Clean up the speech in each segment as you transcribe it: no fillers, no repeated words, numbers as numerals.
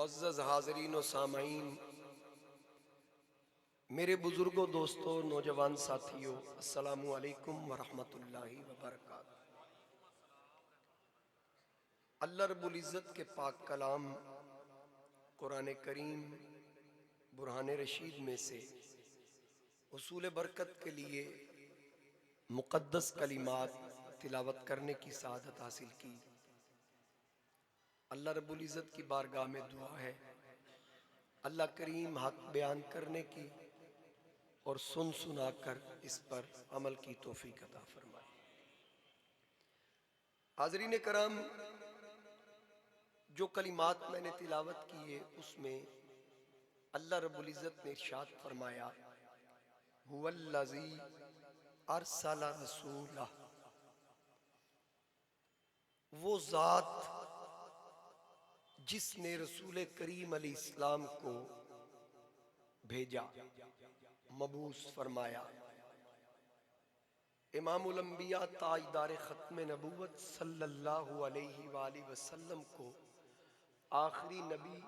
मुअज़्ज़ज़ हाज़रीन व सामाईन, मेरे बुजुर्गों, दोस्तों, नौजवान साथियों, अस्सलामु अलैकुम व रहमतुल्लाहि व बरकातहू। अल्लाह रब्बुल इज़्ज़त के पाक कलाम कुरान करीम बुरहान रशीद में से उसूल बरकत के लिए मुक़द्दस कलिमात तिलावत करने की सआदत हासिल की। अल्लाह रब्बुल इज़्ज़त की बारगाह में दुआ है, अल्लाह करीम हक बयान करने की और सुन सुनाकर इस पर अमल की तौफीक अता फरमाए। हाज़रीन कराम, जो कलिमात मैंने तिलावत किए उसमें अल्लाह रब्बुल इज़्ज़त ने इरशाद फरमाया, हुवल्लज़ी अरसला रसूला, वो ज़ात जिसने रसूल करीम अलैहिस्सलाम को भेजा, मबूस फरमाया। इमामुल अंबिया ताजदार ख़त्म नबूवत सल्लल्लाहु अलैहि वसल्लम को आखिरी नबी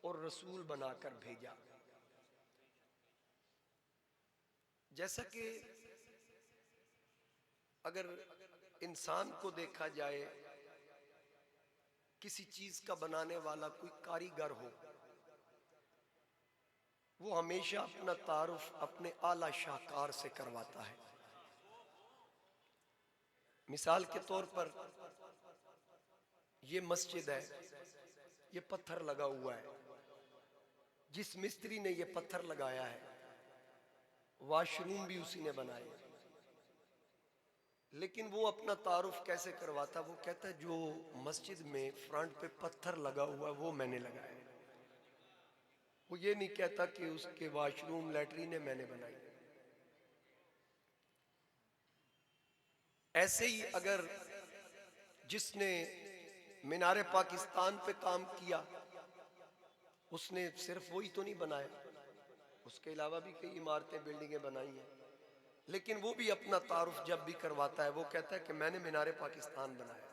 और रसूल बनाकर भेजा। जैसा कि अगर इंसान को देखा जाए, किसी चीज का बनाने वाला कोई कारीगर हो, वो हमेशा अपना तारुफ अपने आला शाहकार से करवाता है। मिसाल के तौर पर ये मस्जिद है, ये पत्थर लगा हुआ है। जिस मिस्त्री ने ये पत्थर लगाया है, वॉशरूम भी उसी ने बनाए, लेकिन वो अपना तारुफ कैसे करवाता? वो कहता है जो मस्जिद में फ्रंट पे पत्थर लगा हुआ है वो मैंने लगाया है। वो ये नहीं कहता कि उसके वॉशरूम लैट्रीन मैंने बनाई। ऐसे ही अगर जिसने मीनारे पाकिस्तान पे काम किया, उसने सिर्फ वही तो नहीं बनाया, उसके अलावा भी कई इमारतें बिल्डिंगें बनाई हैं, लेकिन वो भी अपना तारुफ जब भी करवाता है वो कहता है कि मैंने मीनारे पाकिस्तान बनाया।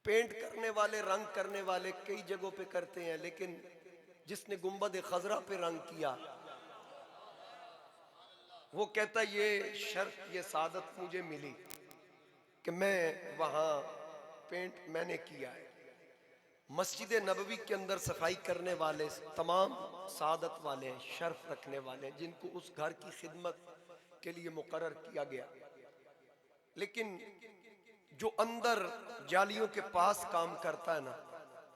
पेंट करने वाले, रंग करने वाले कई जगहों पे करते हैं, लेकिन जिसने गुंबद खजरा पे रंग किया वो कहता है ये शर्फ, ये सादत मुझे मिली कि मैं वहां पेंट मैंने किया है। मस्जिद नबवी के अंदर सफाई करने वाले तमाम सादत वाले हैं, शर्फ रखने वाले हैं, जिनको उस घर की खिदमत के लिए मुकर्रर किया गया। लेकिन जो अंदर जालियों के पास काम करता है ना,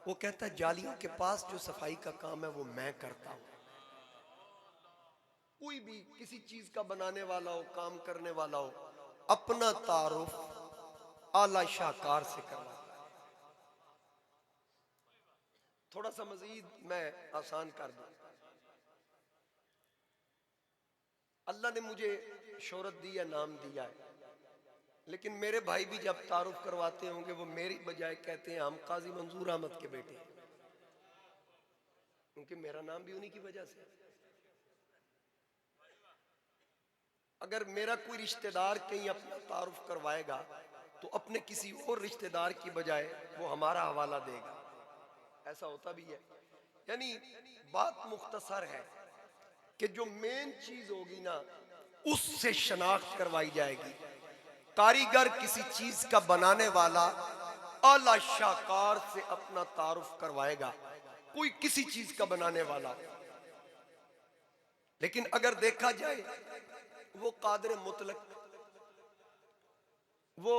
वो कहता है जालियों के पास जो सफाई का काम है वो मैं करता हूं। कोई भी किसी चीज का बनाने वाला हो, काम करने वाला हो, अपना तारुफ आला शाहकार से करवाता है। थोड़ा सा मजीद मैं आसान कर दूं। अल्लाह ने मुझे शोहरत दी है, नाम दिया है, लेकिन मेरे भाई भी जब तारुफ करवाते होंगे वो मेरी बजाय कहते हैं हम काजी मंजूर अहमद के बेटे हैं, क्योंकि मेरा नाम भी उन्हीं की वजह से। अगर मेरा कोई रिश्तेदार कहीं अपना तारुफ करवाएगा तो अपने किसी और रिश्तेदार की बजाय वो हमारा हवाला देगा। ऐसा होता भी है। यानी बात मुख्तसर है कि जो मेन चीज होगी ना उससे शनाख्त करवाई जाएगी। कारीगर किसी चीज का बनाने वाला आला शाहकार से अपना तारुफ करवाएगा, कोई किसी चीज का बनाने वाला। लेकिन अगर देखा जाए वो कादिर मुतलक, वो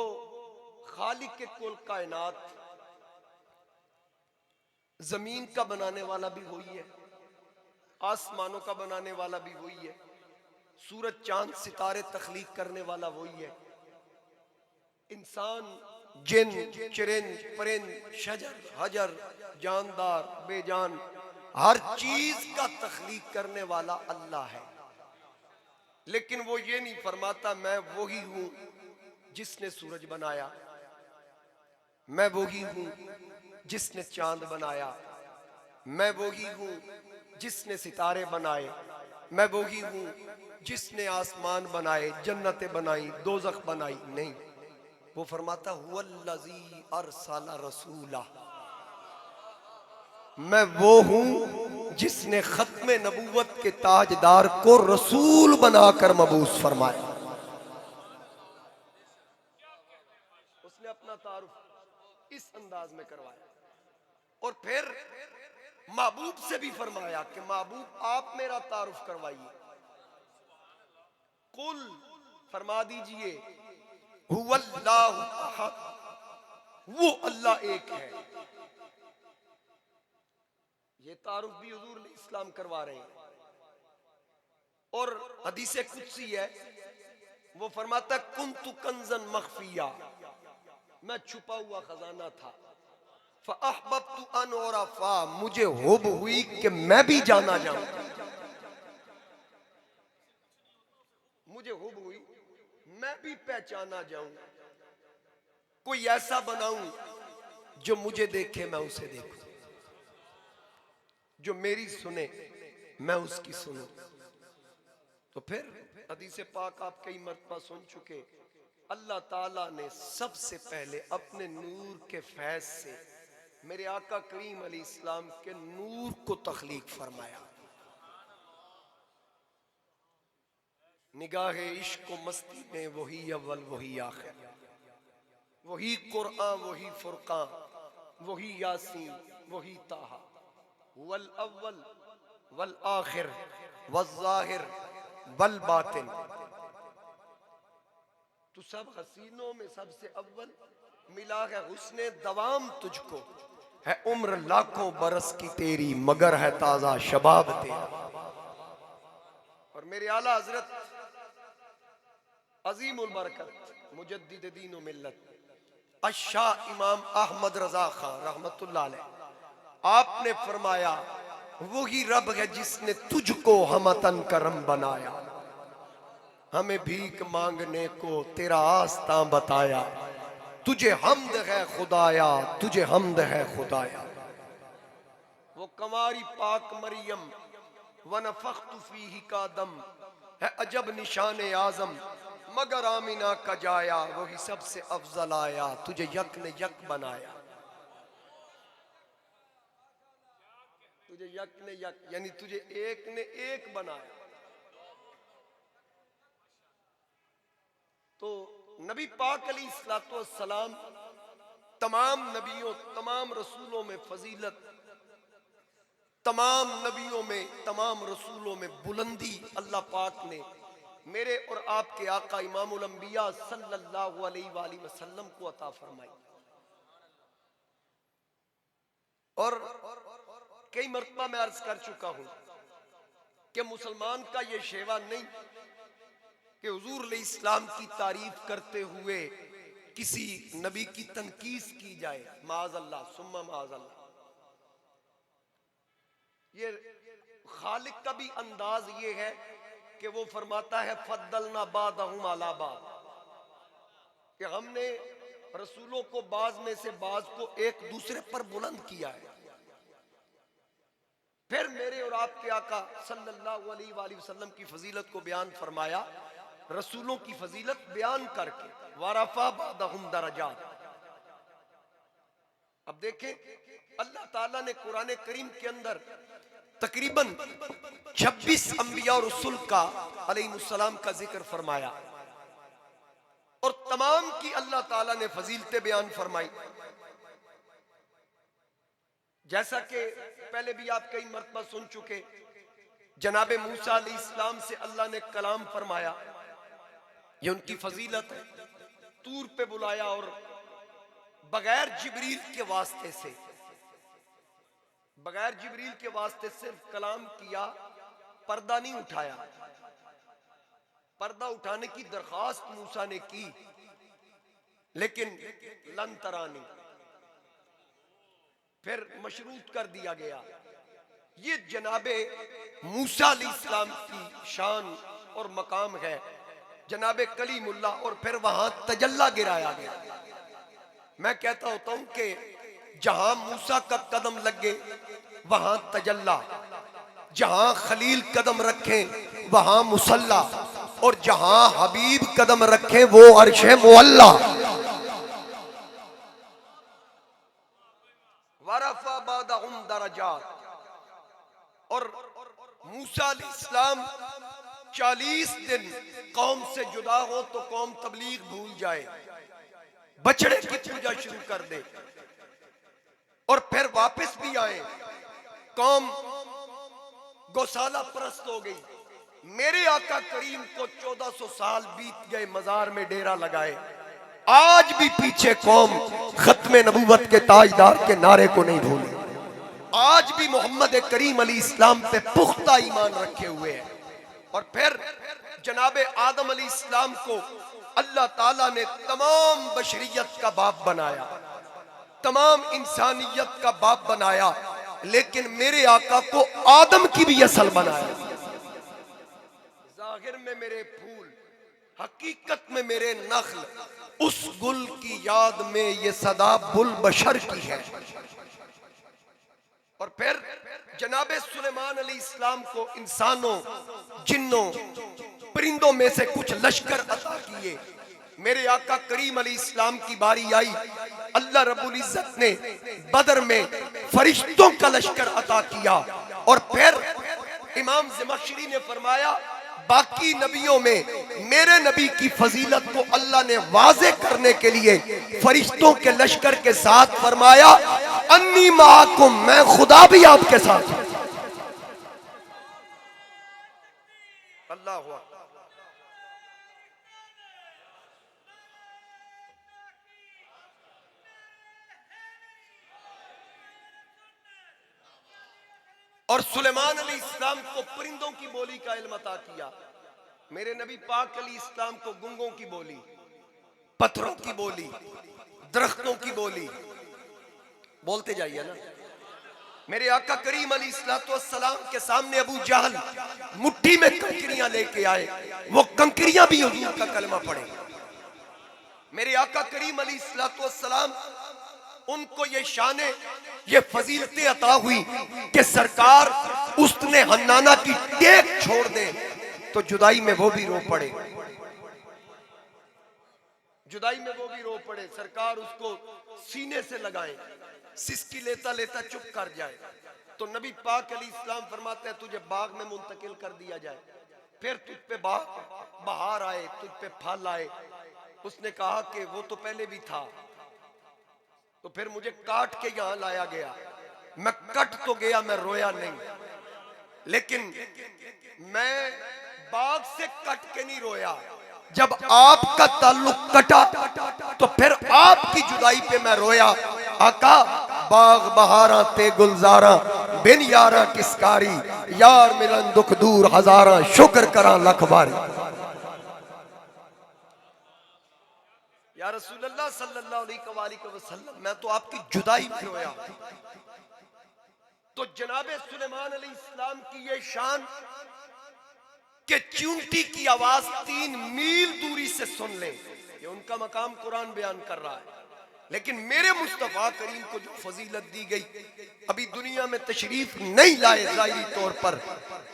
खालिक के कुल कायनात, जमीन का बनाने वाला भी वही है, आसमानों का बनाने वाला भी वही है, सूरज चांद सितारे तख्लीक करने वाला वही है, इंसान, जिन, चिरिंद, परिंद, शजर, हजर, जानदार, बेजान, हर चीज का तख्लीक करने वाला अल्लाह है। लेकिन वो ये नहीं फरमाता मैं वही हूं जिसने सूरज बनाया, मैं वही हूं जिसने चांद बनाया, मैं वही हूं जिसने सितारे बनाए, मैं वही हूं जिसने आसमान बनाए, जन्नतें बनाई, दोजख बनाई। नहीं, वो फरमाता हुवल्लज़ी अरसला रसूला, मैं वो हूं जिसने खत्म नबूवत के ताजदार को रसूल बनाकर मबूस फरमाया। उसने अपना तारुफ इस अंदाज में करवाया और फिर महबूब से भी फरमाया कि महबूब आप मेरा तारुफ करवाइए। कुल फरमा दीजिए हुवल्लाहु अहद, वो अल्लाह एक है। ये तारुफ भी हुजूर इस्लाम करवा रहे हैं। और हदीसे कुदसी है, वो फरमाता कुन्तु कंज़न मख्फिया, मैं छुपा हुआ खजाना था। फ़अहबब्तु अन उरफ़ा, मुझे हुब हुई कि मैं भी जाना जाऊं, मुझे हुब हुई मैं भी पहचाना जाऊं, कोई ऐसा बनाऊं जो मुझे देखे मैं उसे देखूं, जो मेरी सुने मैं उसकी सुनूं। तो फिर हदीस पाक आप कई मर्तबा सुन चुके, अल्लाह ताला ने सबसे पहले अपने नूर के फैज से मेरे आका करीम अलैहिस्सलाम के नूर को तख्लीक फरमाया। निगाह इश्क व मस्ती में वही अव्वल वही आखिर, वही कुरआन वही फुरकान, वही यासीन वही ताहा, वल अव्वल वल आखिर वल ज़ाहिर वल बातिन। तू सब हसीनों में सबसे अव्वल, मिला है हुस्ने दवाम तुझको, है उम्र लाखों बरस की तेरी मगर है ताजा शबाब तेरा। और मेरे आला हजरत अजीमुल बरकत मुजद्दिद दीन व मिल्लत अशाह इमाम अहमद रजा खान रहमतुल्लाह अलैह, आपने फरमाया वही रब है जिसने तुझको हमतन करम बनाया, हमें भीख मांगने को तेरा आस्था बताया, तुझे हमद है खुदाया, तुझे हमद है खुदाया। वो कंवारी पाक मरियम वनफ़ख्तु फ़ीही का दम, है अजब निशान आज़म मगर आमिना का जाया, वही सबसे अफजल आया, तुझे यक ने यक बनाया, तुझे यक ने यक यानी तुझे एक ने एक बनाया। तो नबी पाक अलैहिस्सलातु वस्सलाम तमाम नबियों तमाम रसूलों में फजीलत, तमाम नबियों में तमाम रसूलों में बुलंदी अल्लाह पाक ने मेरे और आपके आका इमामुल अंबिया सल्लल्लाहु अलैहि वसल्लम को अता फरमाई। और कई मर्तबा मैं अर्ज कर चुका हूं कि मुसलमान का यह शेवा नहीं कि हुजूर अलैहिस्सलाम की तारीफ करते हुए किसी नबी की तनकीस की जाए, माअज़ल्लाह सुम्मा माअज़ल्लाह। ये खालिक का भी अंदाज ये है कि वो फरमाता है फद्दलना बादहुम अला बाद, कि हमने रसूलों को बाज में से बाज को एक दूसरे पर बुलंद किया है। फिर मेरे और आपके आका सल्लल्लाहु अलैहि वसल्लम की फजीलत को बयान फरमाया, रसूलों की फजीलत बयान करके वरफा बादहुम दरजात। अब देखें अल्लाह ताला ने कुरान करीम के अंदर तकरीबन 26 अंबिया और रसूल का अलैहिस्सलाम का जिक्र फरमाया और तमाम की अल्लाह ताला ने फजीलतें बयान फरमाई। जैसा कि पहले भी आप कई मर्तबा सुन चुके, जनाबे मूसा अलैहिस्सलाम से अल्लाह ने कलाम फरमाया, ये उनकी फजीलत है। तूर पे बुलाया और बगैर जिब्रील के वास्ते से, बगैर जिब्रील के वास्ते सिर्फ कलाम किया, पर्दा नहीं उठाया। पर्दा उठाने की दरखास्त मूसा ने की लेकिन लन तरानी फिर मशरूत कर दिया गया। ये जनाबे मूसा अलैहिस्सलाम की शान और मकाम है, जनाबे कलीमुल्लाह, और फिर वहां तजल्ला गिराया गया। मैं कहता होता हूं कि जहां मूसा का कदम लगे वहां तजल्ला, जहां खलील कदम रखे वहां मुसल्ला, और जहां हबीब कदम रखे वो अर्श मुअल्ला। दर्जात। और मूसा अलैहिस्सलाम 40 दिन कौम से जुदा हो तो कौम तबलीग भूल जाए, बछड़े की पूजा शुरू कर दे और फिर वापस भी आए, कौम गौशाला परस्त हो गई। मेरे आका करीम को 1400 साल बीत गए मजार में डेरा लगाए, आज भी पीछे कौम खत्मे नबूवत के ताजदार के नारे को नहीं भूली, आज भी मोहम्मद करीम अली इस्लाम पे पुख्ता ईमान रखे हुए हैं। और फिर जनाबे आदम अली इस्लाम को अल्लाह ताला ने तमाम बशरियत का बाप बनाया, तमाम इंसानियत का बाप बनाया, लेकिन मेरे आका को आदम की भी असल बनाया। जाहिर में मेरे फूल, हकीकत में मेरे नख्ल, उस गुल की याद में ये सदा बुल बशर की है। और फिर जनाबे सुलेमान अली इस्लाम को इंसानों, जिन्नों, परिंदों में से कुछ लश्कर अता किए। मेरे आका करीम अली इस्लाम की बारी आई, अल्लाह रब्बुल इज्जत ने बदर में फरिश्तों का लश्कर अता किया। और फिर इमाम ज़मख़शरी ने फरमाया, बाकी नबियों में मेरे नबी की फजीलत को अल्लाह ने वाज़े करने के लिए फरिश्तों के लश्कर के साथ फरमाया, अन्नी माकुम, मैं खुदा भी आपके साथ हूं। अल्लाह हुआ। और सुलेमान अली इस्लाम को परिंदों की बोली का इल्म अता किया, मेरे नबी पाक अली इस्लाम को गुंगों की बोली, पत्थरों की बोली, दरख्तों की बोली, बोलते जाइए ना। मेरे आका करीम अली सलाम के सामने अबू जहल मुट्ठी में कंकरियां लेके आए, वो कंकरियां भी हुजूर का कलमा पढ़े। मेरे आका करीम अली सलाम उनको ये शाने, ये फजीलतें अता हुई कि सरकार उसने हन्नाना की टेक छोड़ दे तो जुदाई में वो भी रो पड़े, जुदाई में वो भी रो पड़े, सरकार उसको सीने से लगाए, सिसकी लेता लेता चुप कर जाए तो नबी पाक अली इस्लाम फरमाते हैं तुझे बाग में मुंतकिल कर दिया जाए, फिर तुझ पे बहार आए, तुझ पे फल आए। उसने कहा कि वो तो पहले भी था, तो फिर मुझे काट के यहां लाया गया, मैं कट तो गया, मैं रोया नहीं, लेकिन मैं बाग से कट के नहीं रोया। जब आपका ताल्लुक कटा तो फिर आपकी जुदाई पे मैं रोया। आका बाग बहारा ते गुलजारा, बिन यारा किसकारी, यार मिलन दुख दूर हजारा, शुक्र करा लख बारी। या रसूलल्लाह सल्लल्लाहु अलैहि वसल्लम, मैं तो आपकी जुदाई में रोया। तो जनाबे सुलेमान अलैहि इस्लाम की ये शान कि चूंटी की आवाज 3 मील दूरी से सुन ले, ये उनका मकाम कुरान बयान कर रहा है। लेकिन मेरे मुस्तफा करीम को जो फजीलत दी गई, अभी दुनिया में तशरीफ नहीं लाए ज़ाहिरी तौर पर,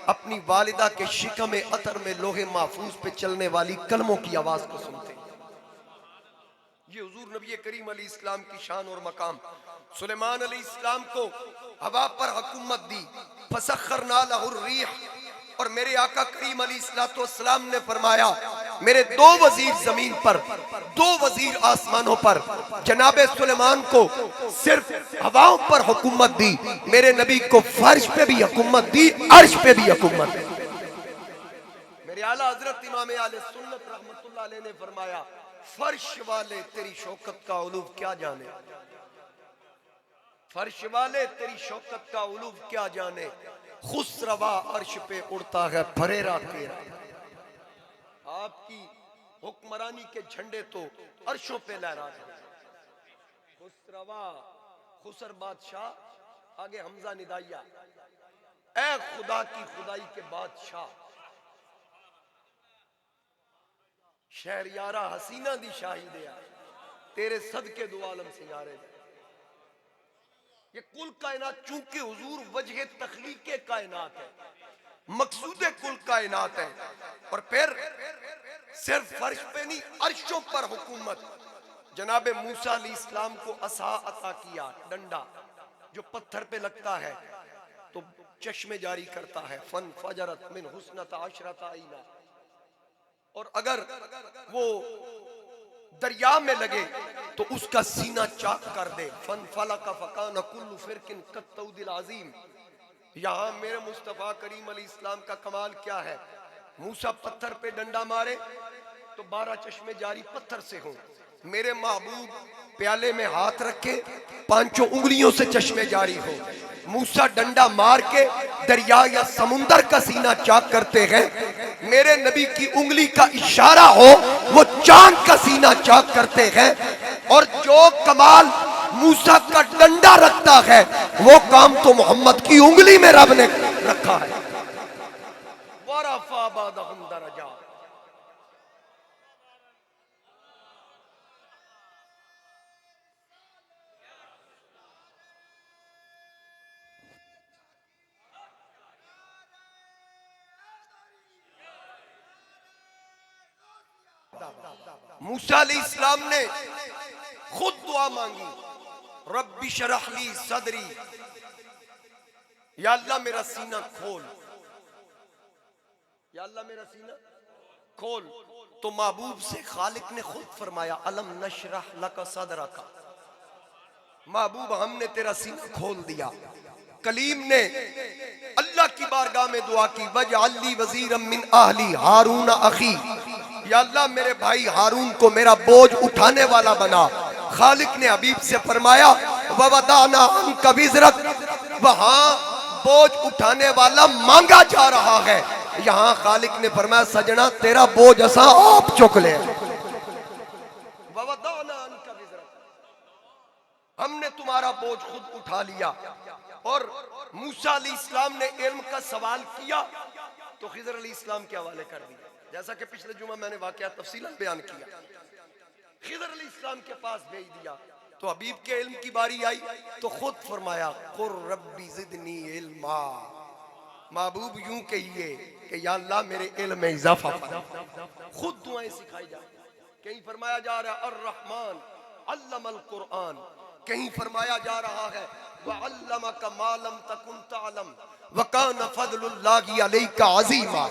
अपनी वालिदा के शिकम अतर में लोहे महफूज पे चलने वाली कलमों की आवाज को सुनते। ये हुजूर नबी करीम अली इस्लाम की शान और मकाम। सुलेमान अली इस्लाम को हवा पर हुकूमत दी, फसख्खरना लहुर रीह, और मेरे आका करीम अली सलाम ने फरमाया मेरे 2 वजीर जमीन पर, 2 वजीर आसमानों पर, जनाबे सुलेमान को सिर्फ हवाओं पर हुकूमत दी, मेरे नबी को फर्श पे भी हुकूमत दी, अर्श पे भी हुकूमत दी। मेरे आला हजरत इमाम आले सुन्नत रहमतुल्लाह अलैह ने फरमाया फर्श वाले तेरी शौकत का उलूफ क्या जाने, फर्श वाले तेरी शौकत का उलूफ क्या जाने, खुसरवा अर्श पे उड़ता है फरेरा तेरा। आपकी हुक्मरानी के झंडे तो अर्शों पे लहरा है। खुसरवा, खुसर बादशाह, आगे हमजा निदाइया, ऐ खुदा की खुदाई के बादशाह, शहरियारा हसीना दी शाही दिया, तेरे सदके दो आलम सिंगारे। ये कुल कायनात चूंकि हुजूर वजह तखलीक कायनात है, मकसूद कुल कायनात है, और फिर सिर्फ फर्श पे नहीं अर्शों पर हुकूमत। जनाबे मूसा अलैहिस्सलाम को असा अता किया, डंडा, जो पत्थर पे लगता है तो चश्मे जारी करता है, फन फजरत मिन हुस्नत अशरत आईना। और अगर वो दरिया में लगे तो उसका सीना चाक कर दे, फन फलक फकान कुल्लु फिरकिन कत्तौदिल अजीम। यहाँ मेरे मुस्तफ़ा करीम अलैहिस्सलाम का कमाल क्या है, मूसा पत्थर पे डंडा मारे तो 12 चश्मे जारी पत्थर से हों, मेरे महबूब प्याले में हाथ रखे 5 उंगलियों से चश्मे जारी हो। मूसा डंडा मार के दरिया या समुंदर का सीना चाक करते हैं, मेरे नबी की उंगली का इशारा हो वो चांद का सीना चाक करते हैं। और जो कमाल मूसा का डंडा रखता है वो काम तो मोहम्मद की उंगली में रब ने रखा है। वरफा बादहुम दरजा। मूसा अलैहिस्सलाम ने खुद दुआ मांगी, रब्बी शरह ली सदरी, या अल्लाह मेरा सीना खोल, या अल्लाह मेरा सीना खोल। तो महबूब से खालिक ने खुद फरमाया, अलम नशरह लका सदरका, महबूब हमने तेरा सीना खोल दिया। कलीम ने अल्लाह की बारगाह में दुआ की, वजअल्ली वज़ीरम मिन अहली हारून अखी, या अल्लाह मेरे भाई हारून को मेरा बोझ उठाने वाला बना। खालिक ने हबीब से फरमाया, ववदाना अन्का विज़रक, वहां बोझ उठाने वाला मांगा जा रहा है, यहाँ खालिक ने फरमाया सजना तेरा बोझ असा आप चुक ले। ववदाना अन्का विज़रक, हमने तुम्हारा बोझ खुद उठा लिया। और मूसा अलैहिस्सलाम ने इल्म का सवाल किया तो खिज़र अलैहिस्सलाम के हवाले कर दिया, जैसा कि पिछले जुमा मैंने वाकया तफसीलन बयान किया। खिज़र अलैहिस्सलाम के पास भेज दिया तो हबीब के इल्म की बारी आई तो खुद फरमाया, कुर रब्बी ज़िदनी इल्मा, महबूब यूं कहिए कि या अल्लाह मेरे इल्म में इजाफा फरमा। खुद दुआएं सिखाई जा, कहीं फरमाया जा रहा है अर्रहमान अल्लमल कुरआन, कहीं फरमाया जा रहा है वअल्लमका मा लम तकुन तअलम वकान फज़लुल्लाहि अलैका अज़ीमा।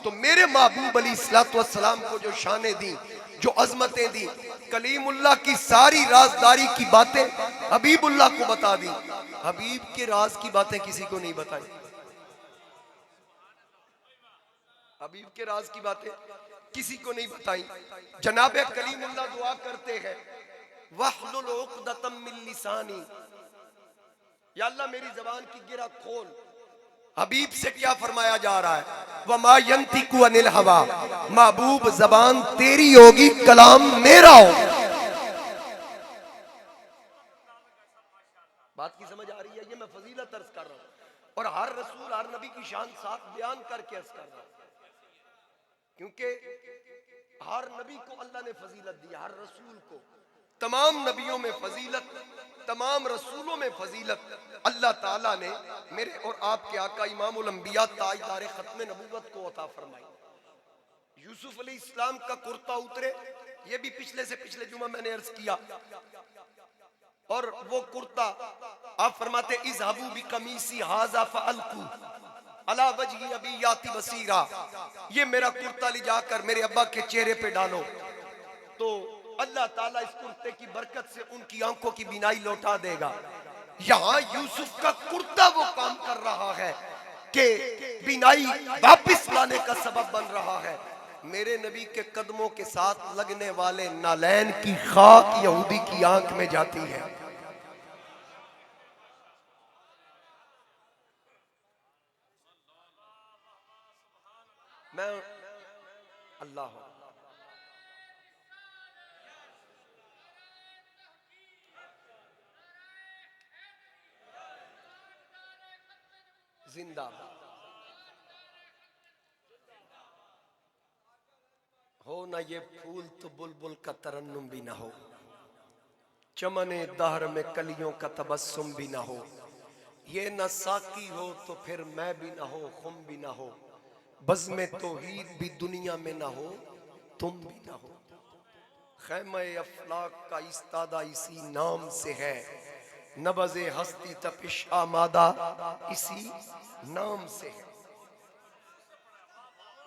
तो मेरे महबूब अलैहिस्सलातु वस्सलाम को जो शानें दी, जो अजमतें दी, कलीमुल्लाह की सारी राजदारी की बातें हबीबुल्लाह को बता दी, हबीब के राज की बातें किसी को नहीं बताई। हबीब के राज की बातें किसी को नहीं बताई। जनाबे कलीमुल्लाह दुआ करते हैं, वहलुल उक़दतम मिन लिसानी, या अल्लाह मेरी जबान की गिरा खोल। हबीब से क्या फरमाया जा रहा है, वमा यंतिकु अनिल हवा, महबूब जबान तेरी होगी कलाम मेरा हो। बात की समझ आ रही है? ये मैं फजीलत अर्ज कर रहा हूं और हर रसूल हर नबी की शान साथ बयान करके अर्ज कर रहा हूं, क्योंकि हर नबी को अल्लाह ने फजीलत दी, हर रसूल को। तमाम नबियों में फजीलत, तमाम रसूलों में फजीलत अल्लाह ताला ने मेरे और आपके आका इमामुल अंबिया ताजदार खत्म नबूवत को अता फरमाई। यूसुफ अलैहिस्सलाम का कुर्ता उतरे, ये भी पिछले से पिछले जुमा मैंने अर्ज किया, और वो कुर्ता आप फरमाते इज़हबू बिकमीसी हाज़ा फअल्कू अला वजही अबी याती बसीरा, ये मेरा कुर्ता ले जाकर मेरे अब्बा के चेहरे पे डालो तो अल्लाह ताला इस कुर्ते की बरकत से उनकी आंखों की बीनाई लौटा देगा। यहाँ यूसुफ का कुर्ता वो काम कर रहा है कि बीनाई वापस लाने का सबब बन रहा है। मेरे नबी के कदमों के साथ लगने वाले नालैन की खाक यहूदी की आंख में जाती है। मैं अल्लाह जिंदाबाद हो ना, ये फूल तो बुलबुल का तरन्नुम भी ना हो, चमने दहर में कलियों का तबस्सुम भी ना हो, ये न साकी हो तो फिर मैं भी ना हो, खुम भी ना हो, बज़्म तौहीद भी दुनिया में ना हो, तुम भी ना हो। खैमा अफलाक का इस्तादा इसी नाम से है, नबज़े हस्ती तपिश आमादा इसी नाम से है।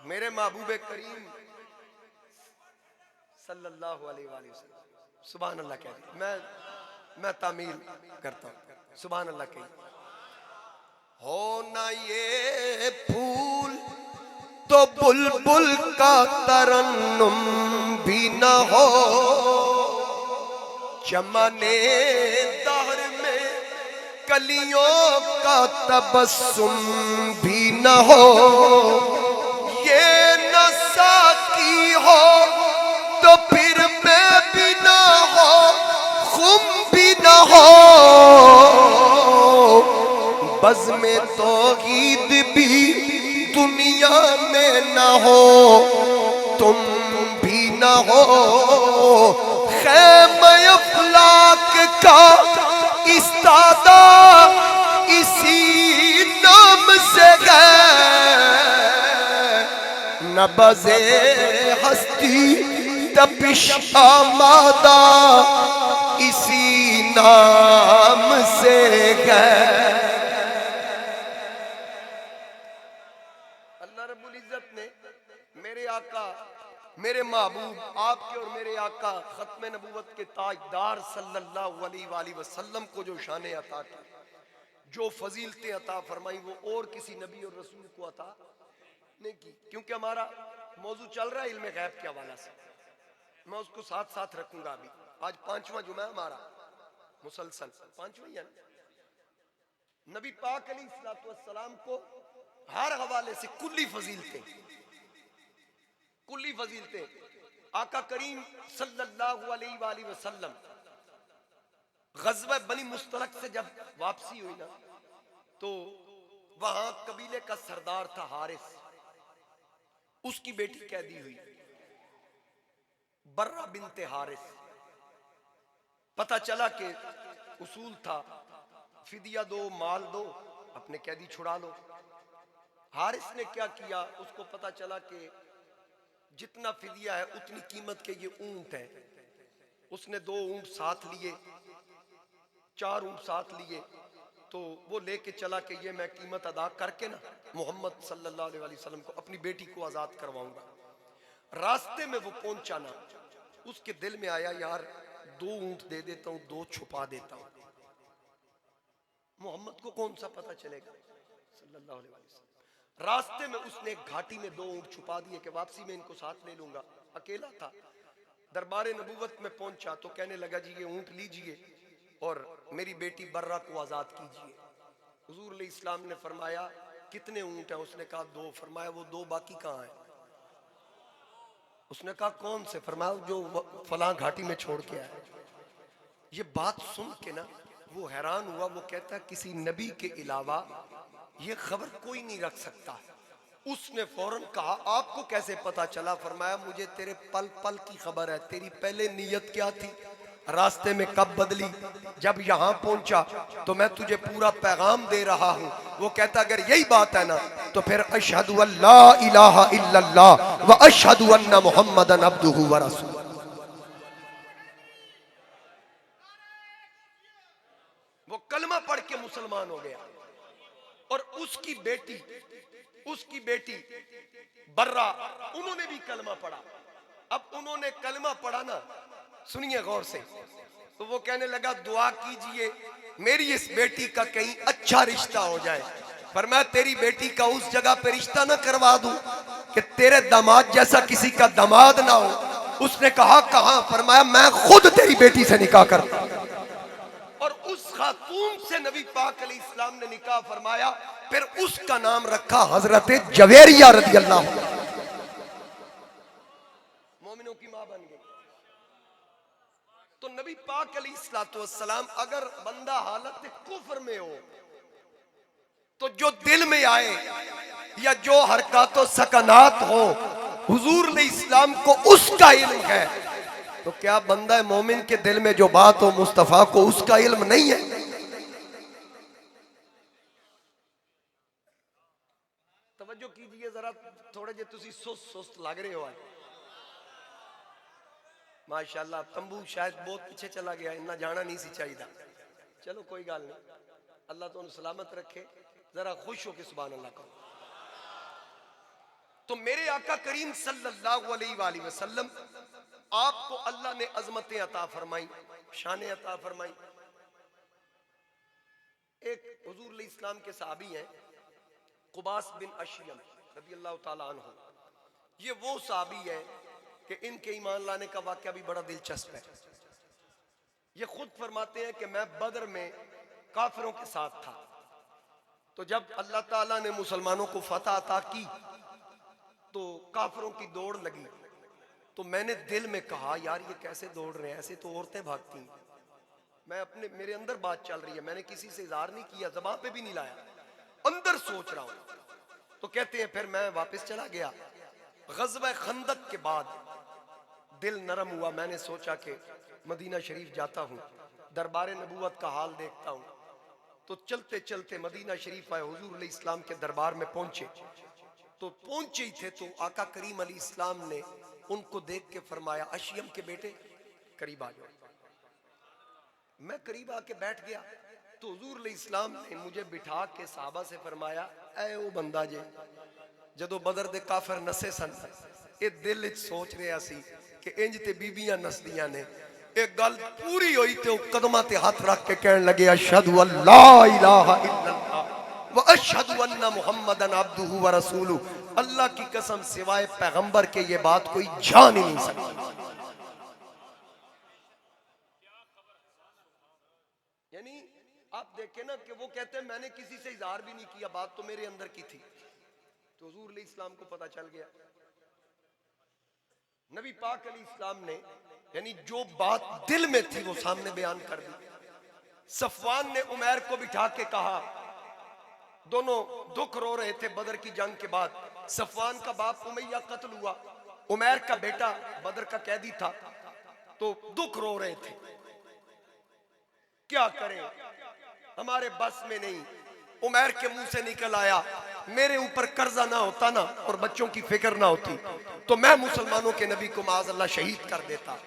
मेरे महबूबे करीम सल्लल्लाहु अलैहि वसल्लम, सुभान अल्लाह कह दी। मैं तामील करता हूँ, सुभान अल्लाह कह। हो ना ये फूल तो बुलबुल का तरन्नुम भी न हो, चमने दहर में कलियों का तबस्सुम भी न हो, ये न साकी हो तो फिर मैं भी न हो, खुम भी न हो, बज़्म तौहीद भी दुनिया में न हो, तुम भी न हो, ख़ैम अफ़लाक का इस्तादा इसी नाम से है, नबज़े हस्ती तपिश आमादा इसी नाम से है। अल्लाह रब्बुल इज्जत ने मेरे आका, मेरे महबूब, आपके और मेरे आका खत्म नबूवत के ताजदार सल्लल्लाहु अलैहि वसल्लम को जो शान अता की, जो फजीलतें अता फरमाई, वो और किसी नबी और रसूल को अता नहीं की। क्योंकि हमारा मौजू चल रहा है इल्म गैब के हवाला से, मैं उसको साथ साथ रखूंगा। अभी आज 5वां जुमा हमारा मुसलसल 5वां ही है ना। नबी पाक अलैहिस्सलातु वस्सलाम को हर हवाले से कुल्ली फजीलतें आका करीम सल्लल्लाहु अलैहि वसल्लम गज़वा बनी मुस्तलक से जब वापसी हुई ना, तो वहां कबीले का सरदार था हारिस, उसकी बेटी कैदी हुई बर्रा बिनते हारिस। पता चला कि उसूल था फिदिया दो, माल दो, अपने कैदी छुड़ा लो। हारिस ने क्या किया, उसको पता चला कि जितना फिदिया है उतनी कीमत के ये ऊंट है। उसने 2 ऊंट साथ लिए, 4 ऊंट साथ लिए, तो वो लेके चला कि ये मैं कीमत अदा करके ना मोहम्मद सल्लल्लाहु अलैहि वसल्लम को, अपनी बेटी को आजाद करवाऊंगा। रास्ते में वो पहुंचा ना, उसके दिल में आया यार 2 ऊंट दे देता हूं, 2 छुपा देता हूं, मोहम्मद को कौन सा पता चलेगा सल्लल्लाहु अलैहि वसल्लम। रास्ते में उसने एक घाटी में 2 ऊंट छुपा दिए कि वापसी में इनको साथ ले लूंगा। अकेला था, दरबारे नबूवत में पहुंचा तो कहने लगा जी ये ऊंट लीजिए और मेरी बेटी बर्रा को आजाद कीजिए। हुजूर अलैहि इस्लाम ने फरमाया कितने ऊंट हैं? उसने कहा 2। फरमाया वो 2 बाकी कहाँ हैं? उसने कहा कौन से? फरमाया जो फलां घाटी में छोड़ के आया। ये बात सुन के ना वो हैरान हुआ। वो कहता किसी नबी के अलावा ये खबर कोई नहीं रख सकता। उसने फौरन कहा आपको कैसे पता चला? फरमाया मुझे तेरे पल पल की खबर है। तेरी पहले नीयत क्या थी, रास्ते में कब बदली, जब यहाँ पहुंचा तो मैं तुझे पूरा पैगाम दे रहा हूँ। वो कहता अगर यही बात है ना तो फिर अशहदु अल्ला इलाहा इल्लल्लाह व अशहदु अन्ना मुहम्मदन अब्दुहु व रसूलुहु। वो कलमा पढ़ के मुसलमान हो गया। और उसकी बेटी बर्रा, उन्होंने भी कलमा पढ़ा। अब उन्होंने कलमा पढ़ा ना, सुनिए गौर से, तो वो कहने लगा दुआ कीजिए मेरी इस बेटी का कहीं अच्छा रिश्ता हो जाए। पर मैं तेरी बेटी का उस जगह पे रिश्ता ना करवा दूं कि तेरे दामाद जैसा किसी का दामाद ना हो। उसने कहा कहां? फरमाया मैं खुद तेरी बेटी से निकाह कर। और उस खातून से नबी पाक अलैहिस्सलाम ने निकाह फरमाया। फिर उसका नाम रखा हजरत जवेरिया रज़ियल्लाहु अन्हा। मोमिनों की मां बन गई। तो नबी पाक अलैहिस्सलातु वस्सलाम अगर बंदा हालत कुफ्र में हो तो जो दिल में आए या जो हरकत सकनात हो हुजूर अलैहिस्सलाम को उसका इल्म है। तो क्या बंदा मोमिन के दिल में जो बात हो मुस्तफा को उसका इल्म नहीं है? तवज्जो कीजिए जरा, थोड़े जे तुसी सुस्त लग रहे हो आज। माशाल्लाह तंबू शायद बहुत पीछे चला गया, इतना जाना नहीं सी चाहिए। चलो कोई गाल नहीं, अल्लाह तो सलामत रखे, जरा खुश हो के सुभान अल्लाह कहो। तो मेरे आका करीम सल्लल्लाहु अलैहि वसल्लम, आपको अल्लाह ने अजमतें अता फरमाई, शानें अता फरमाई। एक हुजूर इस्लाम के सहाबी हैं कुबास बिन अशियम रज़ी अल्लाह ताला अन्हु। ये वो सहाबी है कि इनके ईमान लाने का वाक़या भी बड़ा दिलचस्प है। ये खुद फरमाते हैं कि मैं बदर में काफिरों के साथ था, तो जब अल्लाह ताला ने मुसलमानों को फतह अता की तो काफिरों की दौड़ लगी, तो मैंने दिल में कहा यार ये कैसे दौड़ रहे हैं, ऐसे तो औरतें भागती हैं। मैं अपने, मेरे अंदर बात चल रही है, मैंने किसी से इज़हार नहीं किया, ज़बान पे भी नहीं लाया, अंदर सोच रहा हूं। तो कहते हैं फिर मैं वापस चला गया। ग़ज़वा खंदक के बाद दिल नरम हुआ, मैंने सोचा कि मदीना शरीफ जाता हूँ, दरबार नबूवत का हाल देखता हूँ। तो चलते चलते मदीना शरीफ आए, हुजूर इस्लाम के दरबार में पहुंचे। तो पहुंचे ही थे तो आका करीम अली इस्लाम ने उनको देख के फरमाया, अशियम के बेटे करीब आ जाओ। मैं करीब आके बैठ गया तो हुजूर इस्लाम ने मुझे बिठा के साहबा से फरमाया, ऐ ओ बंदा जे जदों बदर दे काफिर नसे सन, ये दिल विच सोच रहा सी कि इंज ते बीबियां नसदियां ने। एक गल पूरी हुई तो कदमां ते हाथ रख के कहन लगे, अशहदु अल्ला इलाहा इल्लल्लाह व अशहदु अन्ना मुहम्मदन अब्दुहु व रसूलुहु। अल्लाह की कसम सिवाय पैगंबर के ये बात कोई जान ही नहीं सकती। यानी आप देखें ना कि वो कहते हैं मैंने किसी से इज़हार भी नहीं किया, बात तो मेरे अंदर की थी। तो हुजूर इस्लाम को पता चल गया। नबी पाक अली इस्लाम ने यानी जो बात दिल में थी वो सामने बयान कर दी। सफवान ने उमैर को बिठा के कहा, दोनों दुख रो रहे थे बदर की जंग के बाद। सफवान का बाप उमैया कत्ल हुआ, उमैर का बेटा बदर का कैदी था, तो दुख रो रहे थे, क्या करें, हमारे बस में नहीं। उमैर के मुंह से निकल आया, मेरे ऊपर कर्जा ना होता ना और बच्चों की फिक्र ना होती तो मैं मुसलमानों के नबी को माज़अल्लाह शहीद कर देता।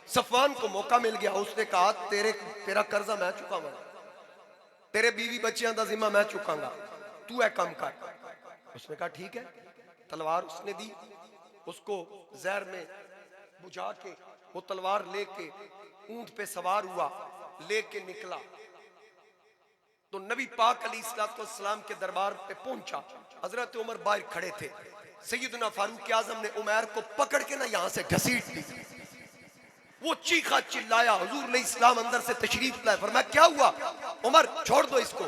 सफवान को मौका मिल गया, उसने कहा तेरा कर्जा मैं चुकाऊंगा, तेरे बीवी बच्चियां दा जिम्मा मैं चुकाऊंगा, तू है कम कर। उसने कहा ठीक है। तलवार उसने दी, उसको जहर में बुझा के वो तलवार लेके ऊंट पे सवार हुआ, लेके निकला। तो नबी पाक अलैहिस्सलाम के दरबार पे पहुंचा। हजरत उमर बाहर खड़े थे। सैयदना फारूक आजम ने उमैर को पकड़ के ना यहां से घसीट दी। वो चीखा चिल्लाया, हुजूर इस्लाम अंदर से तशरीफ लाए, फरमाया क्या हुआ? उमर छोड़ दो इसको।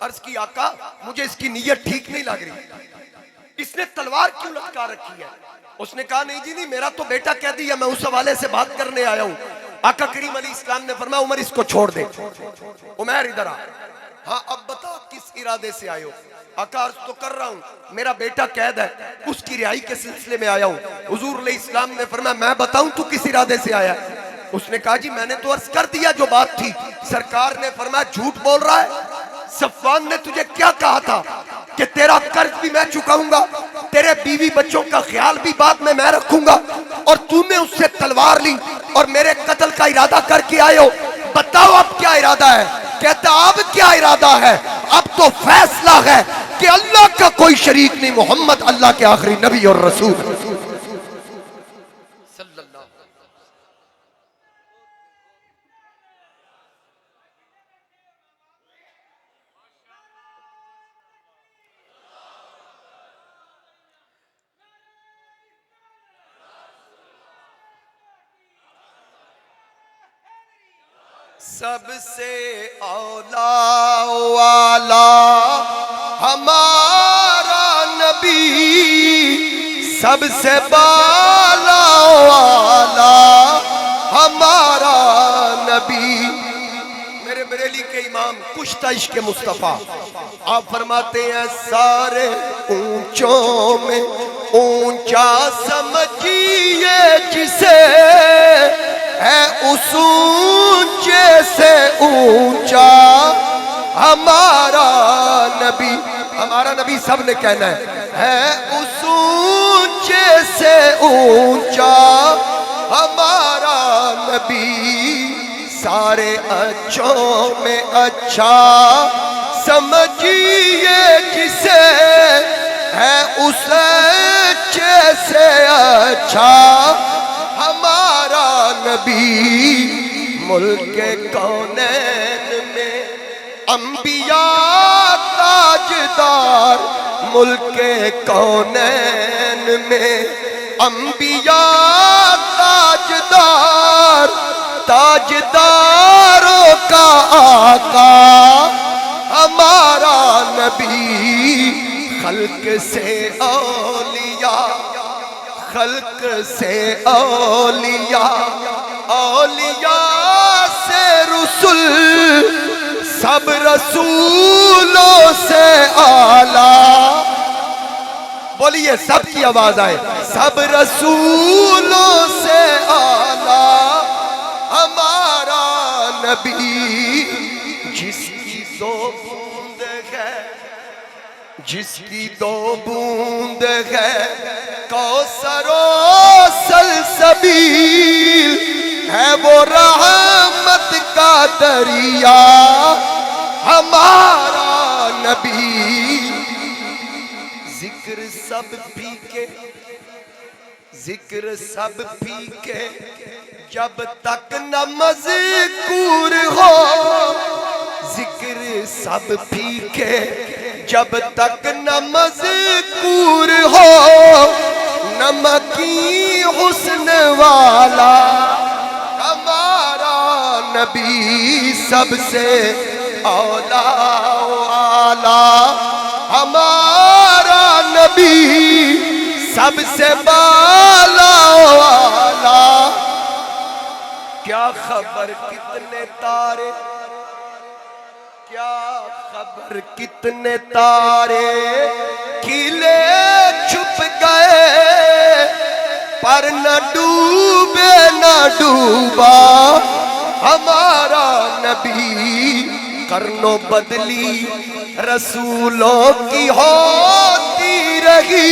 अर्ज की आका मुझे इसकी नीयत ठीक नहीं लग रही, इसने तलवार क्यों लटका रखी है? उसने कहा नहीं जी नहीं, मेरा तो बेटा कह दिया, मैं उस हवाले से बात करने आया हूँ। आका करीम अली इस्लाम ने फरमाया उमर इसको छोड़ दे। उमर इधर आ। हाँ अब बता किस इरादे से आए हो? आका अर्ज तो कर रहा हूँ, मेरा बेटा कैद है, उसकी रिहाई के सिलसिले में आया हूँ। हुजूर इस्लाम ने फरमाया मैं बताऊं तू किस इरादे से आया है? उसने कहा जी मैंने तो अर्ज कर दिया जो बात थी। सरकार ने फरमाया झूठ बोल रहा है, सफवान ने तुझे क्या कहा था कि तेरा कर्ज भी मैं चुकाऊंगा, तेरे बीवी बच्चों का ख्याल भी बाद में मैं रखूंगा, और तूने उससे तलवार ली और मेरे कत्ल का इरादा करके आए हो। बताओ अब क्या इरादा है? कहता अब क्या इरादा है? अब तो फैसला है कि अल्लाह का कोई शरीक नहीं, मोहम्मद अल्लाह के आखिरी नबी और रसूल सल्लल्लाहु। सबसे औला वाला हमारा नबी, सबसे बाला वाला हमारा नबी। मेरे बरेली के इमाम कुश्ता इश्क़ मुस्तफ़ा आप फरमाते हैं सारे ऊंचों में ऊंचा समझिए जिसे, है उस ऊंचे से ऊंचा हमारा नबी। हमारा नबी सब ने कहना है उस ऊंचे से ऊंचा हमारा नबी। सारे अच्छों में अच्छा समझिए जिसे, है उस अच्छे से अच्छा हमारा नबी। मुल्के कौनैन में अंबिया ताजदार, मुल्के कौनैन में अंबिया ताजदार, ताजदारों का आका हमारा नबी। खल्क से औलिया, खल्क से औलिया, औलिया से रसूल, सब रसूलों से आला। बोलिए सबकी आवाज आए, सब रसूलों से आला हमारा नबी। जिसकी दो बूंद है, जिसकी दो बूंद है कौसरो सलसबील, है वो रहमत का दरिया हमारा नबी। जिक्र सब फीके, जिक्र सब फीके जब तक न मज़कूर हो, जिक्र सब फीके जब तक न मज़कूर हो, नमकी हुस्न वाला हमारा नबी। सबसे औला वाला हमारा नबी, सबसे बाला वाला। क्या खबर कितने तारे, क्या खबर कितने तारे खिले छुप गए, पर न डूबे न डूबा हमारा नबी। करनो बदली रसूलों की होती रही,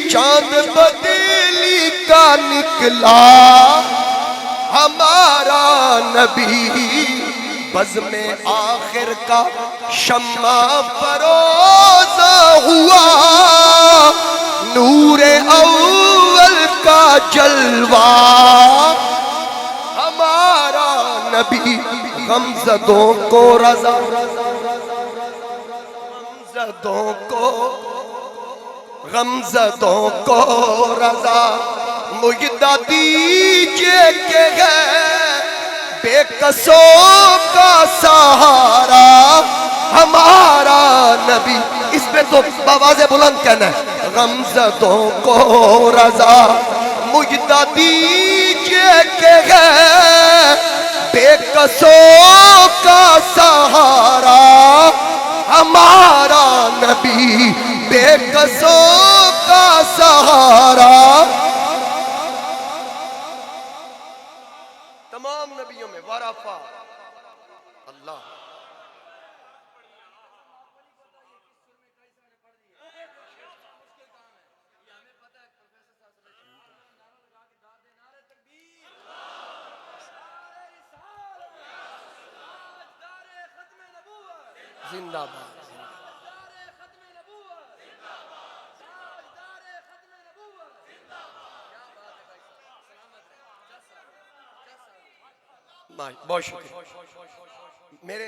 चांद बदली का निकला हमारा नबी। बज़ में आखिर का शम्मा फरोज़ा हुआ, नूरे अव्वल का जलवा हमारा नबी। गमज़दों को रज़ा, गमज़दों को, गमज़दों को रज़ा मुजदा दीजिए के है, बेकसों का सहारा हमारा नबी। इसमें तो आवाज़े बुलंद कहना है, गमज़दों को रज़ा मुजदा दीजिए के है, बेकसों का सहारा हमारा नबी। बेकसों का सहारा। तमाम नबियों में वरफा अल्लाह। जिंदाबाद। बहुत शुक्रिया मेरे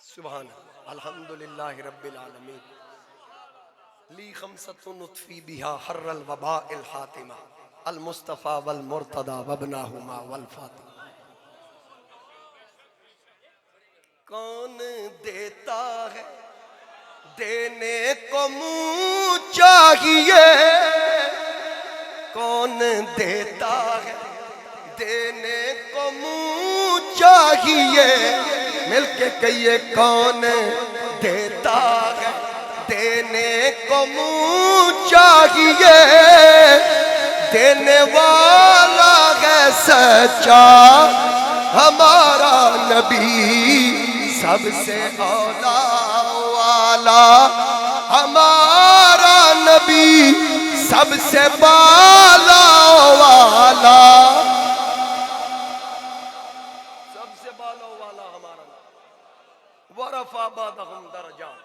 सुभान अल्हम्दुलिल्लाह रब्बिल आलमीन। ली खमसतुन नुत्फी बिहा हर्रल वबाइल हातिमा, अल मुस्तफा वल मुर्तदा वबनाहुमा वल फातिमा। कौन देता है देने को मुँह चाहिए, कौन देता है देने को मुँह चाहिए। मिलके कहिए कौन देता है देने को मुँह चाहिए। देने वाला है सच्चा हमारा नबी, सबसे औला वाला हमारा नबी, सबसे बाला वाला वरफा बादहुम दरजात,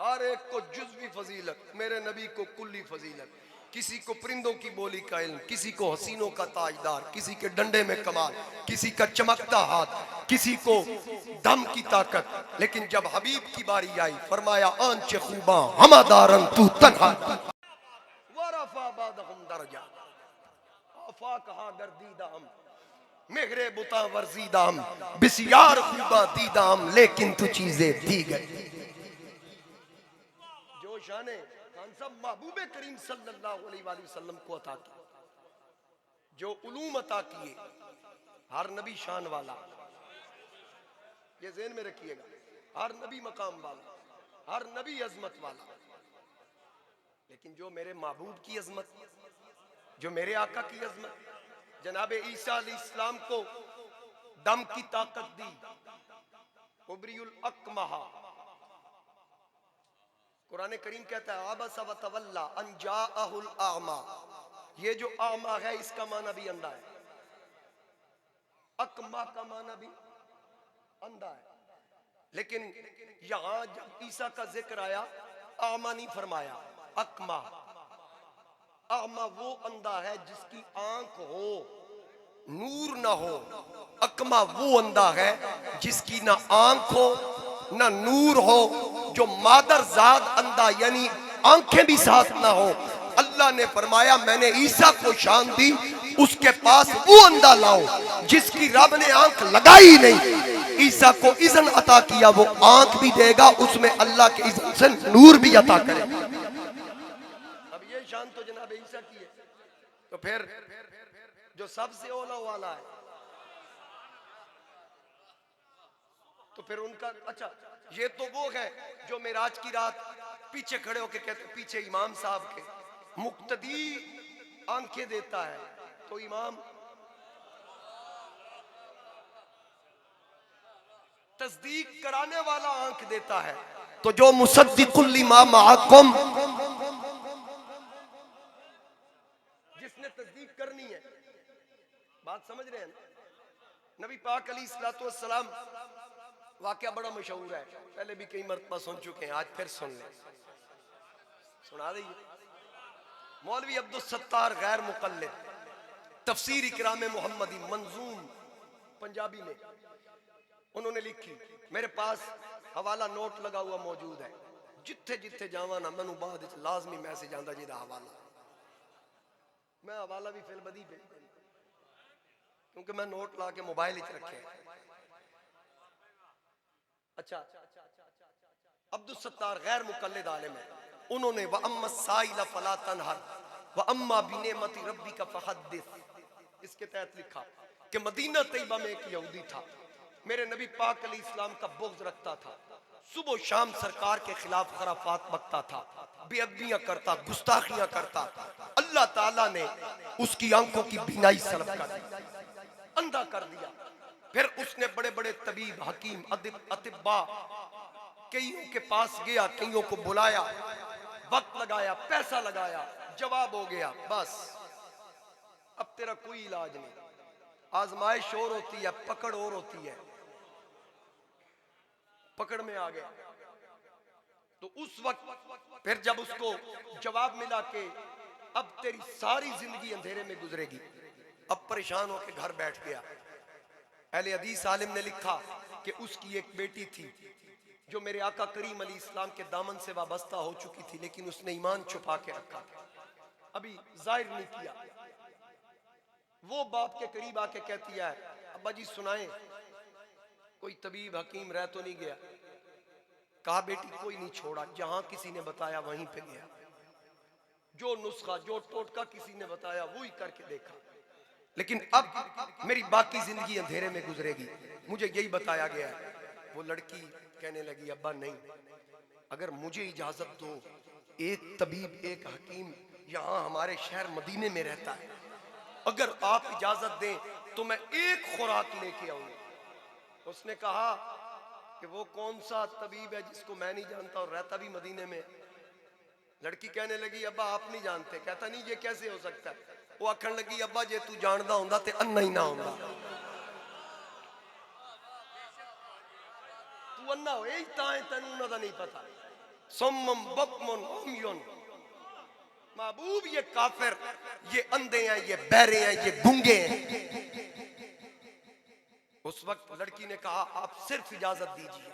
हर एक को जुज़वी फजीलत, मेरे नबी को कुल्ली फजीलत। किसी को परिंदों की बोली का इल्म, किसी को हसीनों का ताजदार, किसी के डंडे में कमाल, किसी का चमकता हाथ, किसी को दम की ताकत। लेकिन जब हबीब की बारी आई फरमाया आंचे खूबा हमादारन तू तन्हा, वरफा बादहुम दरजात, आफा कहा गर्दीदा हम, मेहरे बुता वर्जीदा हम, बिस्यार खूबा दीदा हम, लेकिन तू चीजें दी गई। जो शाने खान साहब महबूबे करीम सल्लल्लाहु अलैहि वसल्लम को अता की, जो उलूम अता किए, हर नबी शान वाला, ये ज़हन में रखिएगा, हर नबी मकाम वाला, हर नबी अजमत वाला। लेकिन जो मेरे महबूब की अजमत, जो मेरे आका की अजमत, जनाबे ईसा अलैहिस्सलाम को दम की ताकत दी, उबरियुल अकमहा, कुरान करीम कहता है आबसा व तवल्ला अन जाअहुल आमा, ये जो आमा है इसका माना भी अंधा है, अकमा का माना भी अंधा है। लेकिन यहां जब ईसा का जिक्र आया आमा नहीं फरमाया, अकमा। आमा वो अंधा है जिसकी आंख हो नूर ना हो, अकमा वो अंधा है जिसकी ना आंख हो ना नूर हो, जो मादर जाद अंधा यानी आंखें भी साथ ना हो। अल्लाह ने फरमाया मैंने ईसा को शान दी, उसके पास वो अंधा लाओ जिसकी रब ने आंख लगाई नहीं। ईसा को इज़्न अता किया, वो आंख भी देगा, उसमें अल्लाह के इज़्न से नूर भी अता करेगा। अब ये शान तो जनाब ईसा की है, तो फिर जो सबसे ओला वाला है, तो फिर उनका अच्छा, ये तो वो है जो मेराज की रात पीछे खड़े होके कहते, पीछे इमाम साहब के मुक्तदी आंखें देता है, तो इमाम तस्दीक कराने वाला आंख देता है, तो जो मुसद्दिकुल लिमा माअकुम, जिसने तस्दीक करनी है, बात समझ रहे हैं ना। नबी पाक अलैहिस्सलातु वस्सलाम वाकया बड़ा मशहूर है, पहले भी कई मरतबा सुन चुके हैं, आज फिर सुन लें, सुना दीजिए। मौलवी अब्दुल सत्तार गैर मुकल्लिद, तफसीर इकराम मुहम्मदी मंजूम पंजाबी में उन्होंने लिखी, मेरे पास हवाला नोट लगा हुआ मौजूद है, जिथे जिथे जावा ना मैनू बाद लाजमी मैसेज आंदा जिहदा हवाला, मैं हवाला भी फिल बदी पे, क्योंकि मैं नोट ला के मोबाइल च रखे। अच्छा, अब्दुल सत्तार गैर मुकल्लिद आलिम है, उन्होंने व अम्मा साइला फला तनहर व अम्मा बिनेमति रब्बिका फहद्दिस, इसके तहत लिखा कि मदीना तैयबा में एक यहूदी था, मेरे नबी पाक अलैहिस्सलाम का बुग़्ज़ रखता था, सुबह शाम सरकार के खिलाफ खराफात बकता था, बेअदबियां करता, गुस्ताखियां करता। अल्लाह ताला ने उसकी आंखों की बीनाई सल्ब कर दी, अंधा कर दिया। फिर उसने बड़े बड़े तबीब, हकीम, अतिब्बा कईयों के पास गया, कईयों को बुलाया, वक्त लगाया, पैसा लगाया, जवाब हो गया बस अब तेरा कोई इलाज नहीं। आजमाइश और होती है, पकड़ और होती है। पकड़ में आ गया तो उस वक्त फिर जब उसको जवाब मिला कि अब तेरी सारी जिंदगी अंधेरे में गुजरेगी, अब परेशान होकर घर बैठ गया। अहले हदीस आलिम ने लिखा कि उसकी एक बेटी थी जो मेरे आका करीम अलैहिस्सलाम के दामन से वाबस्ता हो चुकी थी, लेकिन उसने ईमान छुपा के रखा था, अभी जाहिर नहीं किया। वो बाप के करीब आके कहती है अब्बा जी सुनाएं, कोई तबीब हकीम रह तो नहीं गया? कहा बेटी कोई नहीं छोड़ा, जहां किसी ने बताया वहीं पे गया, जो नुस्खा जो टोटका किसी ने बताया वही करके देखा, लेकिन अब मेरी बाकी जिंदगी अंधेरे में गुजरेगी, मुझे यही बताया गया है। वो लड़की कहने लगी अब्बा नहीं, अगर मुझे इजाजत दो, एक तबीब एक हकीम यहाँ हमारे शहर मदीने में रहता है, अगर आप इजाजत दें तो मैं एक खुराक लेके आऊंगा। उसने कहा कि वो कौन सा तबीब है जिसको मैं नहीं जानता और रहता भी मदीने में? लड़की कहने लगी अब्बा आप नहीं जानते? कहता नहीं ये कैसे हो सकता है? वो आखन लगी अब्बा जे तू जानदा होंदा ते अन्ना ही ना होंदा, तू तवन्ना हो यही ताए तेन उन्हों का नहीं पता। सुम्मम बकमुन उम्युन, महबूब ये काफिर, ये अंधे हैं, ये बहरे हैं, ये गूंगे हैं। उस वक्त लड़की ने कहा आप सिर्फ इजाजत दीजिए।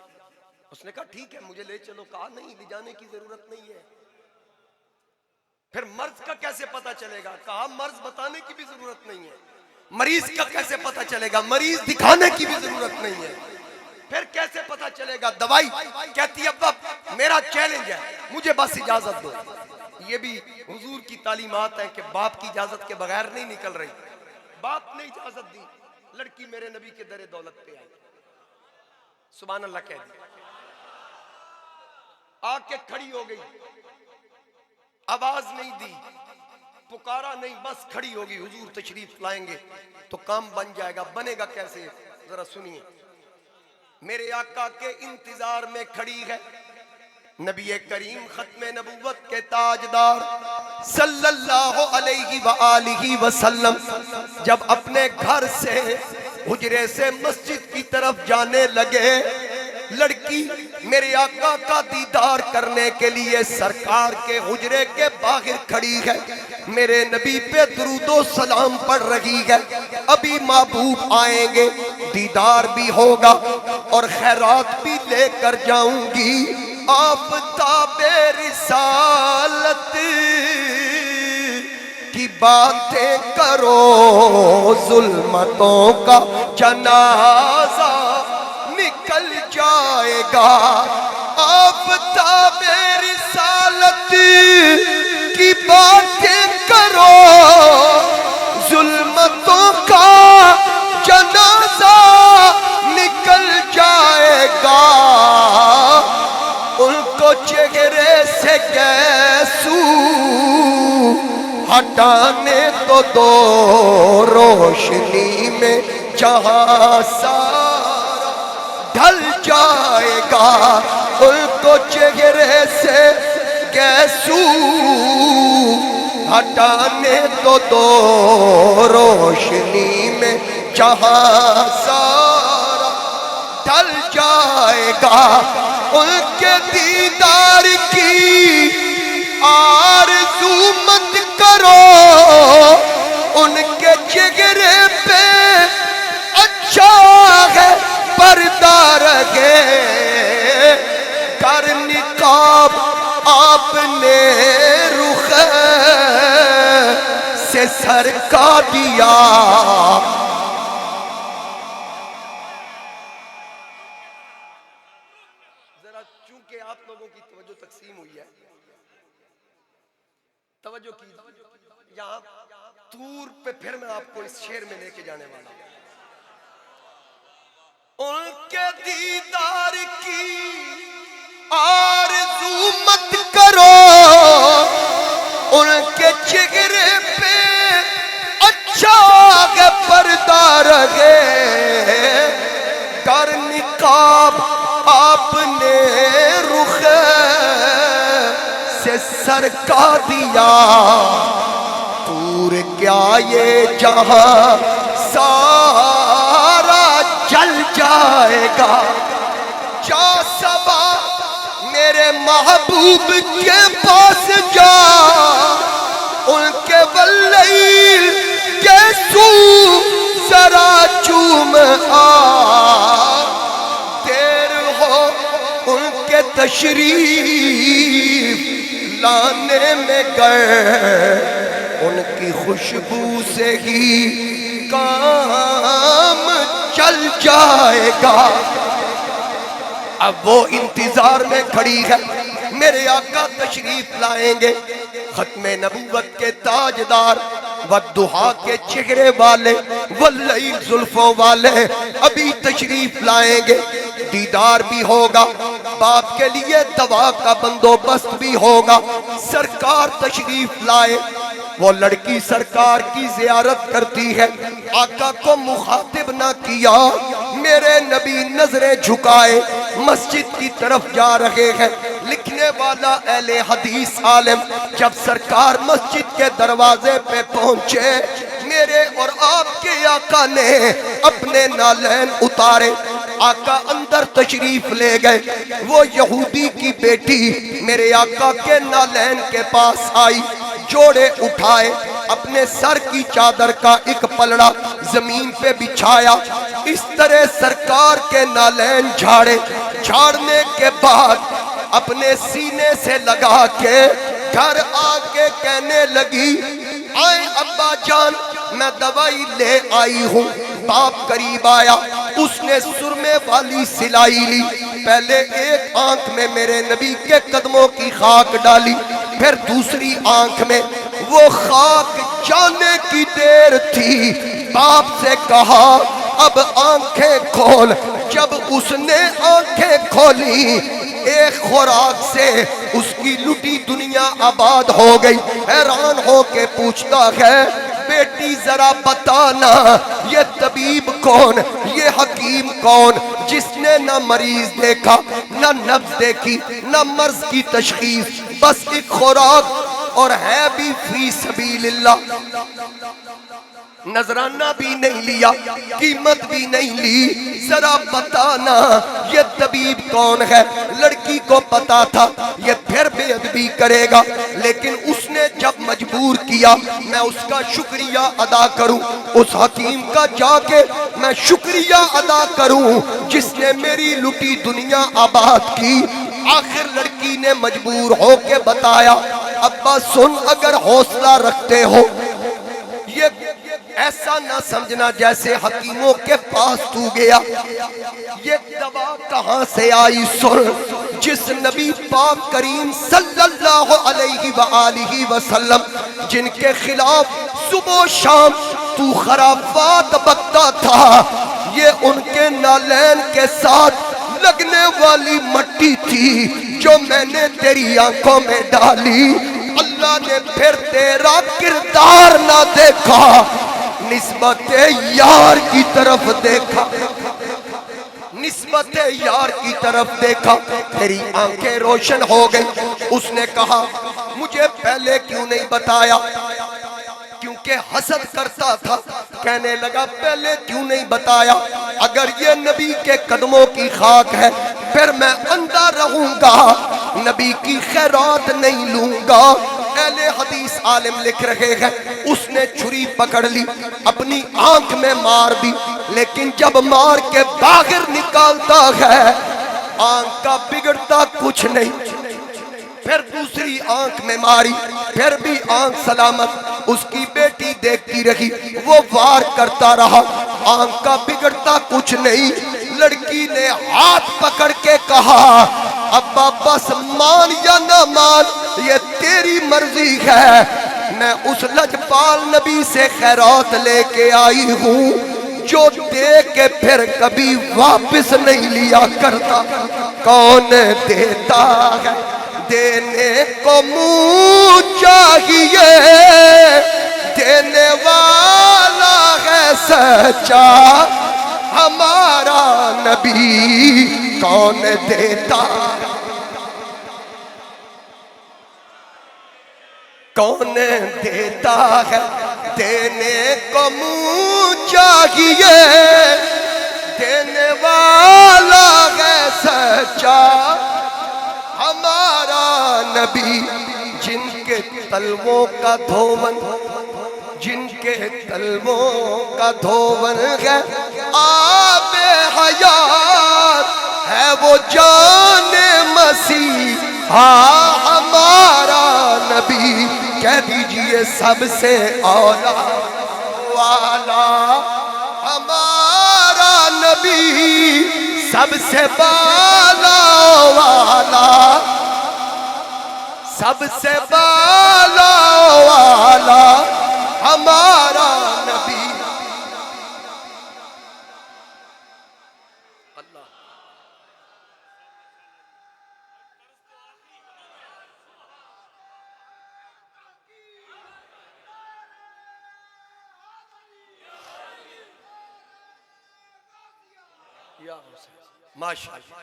उसने कहा ठीक है मुझे ले चलो। कहा नहीं, ले जाने की जरूरत नहीं है। फिर मर्ज का कैसे पता चलेगा? कहा मर्ज बताने की भी जरूरत नहीं है। मरीज का कैसे पता चलेगा? मरीज दिखाने की भी जरूरत नहीं है। फिर कैसे पता चलेगा? दवाई कहती अब्बा मेरा चैलेंज है, मुझे बस इजाजत दो। ये भी हुजूर की तालीमात है कि बाप की इजाजत के बगैर नहीं निकल रही। बाप ने इजाजत दी, लड़की मेरे नबी के दरे दौलत पे आई। सुभान अल्लाह कह दी, आके खड़ी हो गई, आवाज नहीं दी, पुकारा नहीं, बस खड़ी होगी। हुजूर तशरीफ लाएंगे तो काम बन जाएगा। बनेगा कैसे? जरा सुनिए। मेरे आका के इंतजार में खड़ी है नबी करीम खत्मे नबुव्वत के ताजदार सल्लल्लाहु अलैहि व आलिहि वसल्लम जब अपने घर से हुजरे से मस्जिद की तरफ जाने लगे, लड़की मेरे आका का दीदार करने के लिए सरकार के हुजरे के बाहर खड़ी है। मेरे नबी पे दुरूदो सलाम पढ़ रही है। अभी महबूब आएंगे, दीदार भी होगा और खैरात भी लेकर जाऊंगी। आफ़ताबे रिसालत की बातें करो, जुल्मतों का जनाजा निकल जाएगा। आफ़ताबे रिसालत की बातें करो, जुल्मतों का जनाजा निकल जाएगा। उनको चेहरे से गैसू हटाने तो दो, रोशनी में जहां सारा ढल जाएगा। उनको चेहरे से गैसू हटाने तो दो, रोशनी में जहां सारा ढल जाएगा। उनके दीदार की आरज़ू मत करो, उनके चेहरे पे अच्छा है पर्दा रहे। कर निकाब आपने रुख से सरका दिया। चूंकि आप लोगों की तवज्जो तकसीम हुई है, तवज्जो की यहाँ तूर पे फिर मैं आपको इस शेर में लेके जाने वाला हूं। उनके दीदार की आरज़ू मत करो, उनके चेहरे पे अच्छा है पर्दा रहे। कर निकाब आपने रुख से सरका दिया। तूर क्या ये जहां सारा जल जाएगा। जा सबा मेरे महबूब के पास जा, उनके वल्लैल के सू जरा चूम आ। उनके तशरीफ लाने में गए, उनकी खुशबू से ही काम चल जाएगा। अब वो इंतजार में खड़ी है, मेरे आका तशरीफ लाएंगे। खत्मे नबूवत के ताजदार, वद्दुहा के चेहरे वाले, वल्लैल जुल्फों वाले अभी तशरीफ लाएंगे। दीदार भी होगा, बाप के लिए दवा का बंदोबस्त भी होगा। सरकार तशरीफ लाए, वो लड़की सरकार की जियारत करती है। आका को मुखातिब ना किया, मेरे नबी नजरें झुकाए मस्जिद की तरफ जा रहे हैं। लिखने वाला अहले हदीस आलिम जब सरकार मस्जिद के दरवाजे पे पहुंचे, मेरे और आपके आका ने अपने नालैन उतारे, आका अंदर तशरीफ ले गए। वो यहूदी की बेटी मेरे आका के नालैन के पास आई, जोड़े उठाए, अपने सर की चादर का एक पलड़ा जमीन पे बिछाया, इस तरह सरकार के नालैन झाड़े। झाड़ने के बाद अपने सीने से लगा के घर आके कहने लगी, आए अब्बा जान, मैं दवाई ले आई हूँ। बाप करीब आया, उसने सुरमे वाली सिलाई ली, पहले एक आंख में मेरे नबी के कदमों की खाक डाली, फिर दूसरी आंख में। वो खाक जाने की देर थी। बाप से कहा, अब आंखें खोल। जब उसने आंखें खोली, एक खुराक से उसकी लुटी दुनिया आबाद हो गई। हैरान हो के पूछता है, बेटी जरा बताना, ये तबीब कौन, ये हकीम कौन, जिसने न मरीज देखा, न नब्ज देखी, न मर्ज की तशखीस, बस एक खुराक, और है भी फी सबीलिल्लाह, नजराना भी नहीं लिया, कीमत भी नहीं ली। जरा बताना ये तबीब कौन है। लड़की को पता था ये फिर बेअदबी करेगा, लेकिन उसने जब मजबूर किया, मैं उसका शुक्रिया अदा करूं, उस हकीम का जाके मैं शुक्रिया अदा करूं जिसने मेरी लुटी दुनिया आबाद की। आखिर लड़की ने मजबूर होके बताया, अब्बा सुन, अगर हौसला रखते हो, ये ऐसा ना समझना जैसे हकीमों के पास तू गया, ये दवा कहां से आई सुन। जिस नबी पाक करीम सल्लल्लाहु अलैहि वसल्लम जिनके खिलाफ सुबह शाम तू खराफात बकता था, ये उनके नालैन के साथ लगने वाली मट्टी थी जो मैंने तेरी आंखों में डाली। अल्लाह ने फिर तेरा किरदार ना देखा, निस्बत यार की तरफ देखा, निस्बत यार की तरफ देखा, तेरी आंखें रोशन हो गई। उसने कहा, मुझे पहले क्यों नहीं बताया, क्योंकि हसद करता था। कहने लगा, पहले क्यों नहीं बताया, अगर ये नबी के कदमों की खाक है फिर मैं अंधा रहूंगा, नबी की खैरात नहीं लूंगा। अहले हदीस आलिम लिख रहे हैं, उसने छुरी पकड़ ली, अपनी आंख में मार दी, लेकिन जब मार के बाहर निकालता है, आंख का बिगड़ता कुछ नहीं। फिर दूसरी आंख में मारी, फिर भी आंख सलामत। उसकी बेटी देखती रही, वो वार करता रहा, आंख का बिगड़ता कुछ नहीं। लड़की ने हाथ पकड़ के कहा, अब्बा बस मान या ना मान, ये तेरी मर्जी है। मैं उस लजपाल नबी से खैरात लेके आई हूँ जो दे के फिर कभी वापस नहीं लिया करता। कौन देता है, देने को मुँह चाहिए, देने वाला है सच्चा हमारा नबी। कौन देता, कौन देता है, देने को मुँह चाहिए, देने वाला है सच्चा हमारा नबी। जिनके तलवों का धोवन, जिनके तलवों का धोवन है आबे हयात, है वो जाने मसीहा हमारा नबी। कह दीजिए सबसे औला वाला हमारा नबी, सबसे बाला वाला, सबसे बाला वाला हमारा नबी। अल्लाह माशाअल्लाह,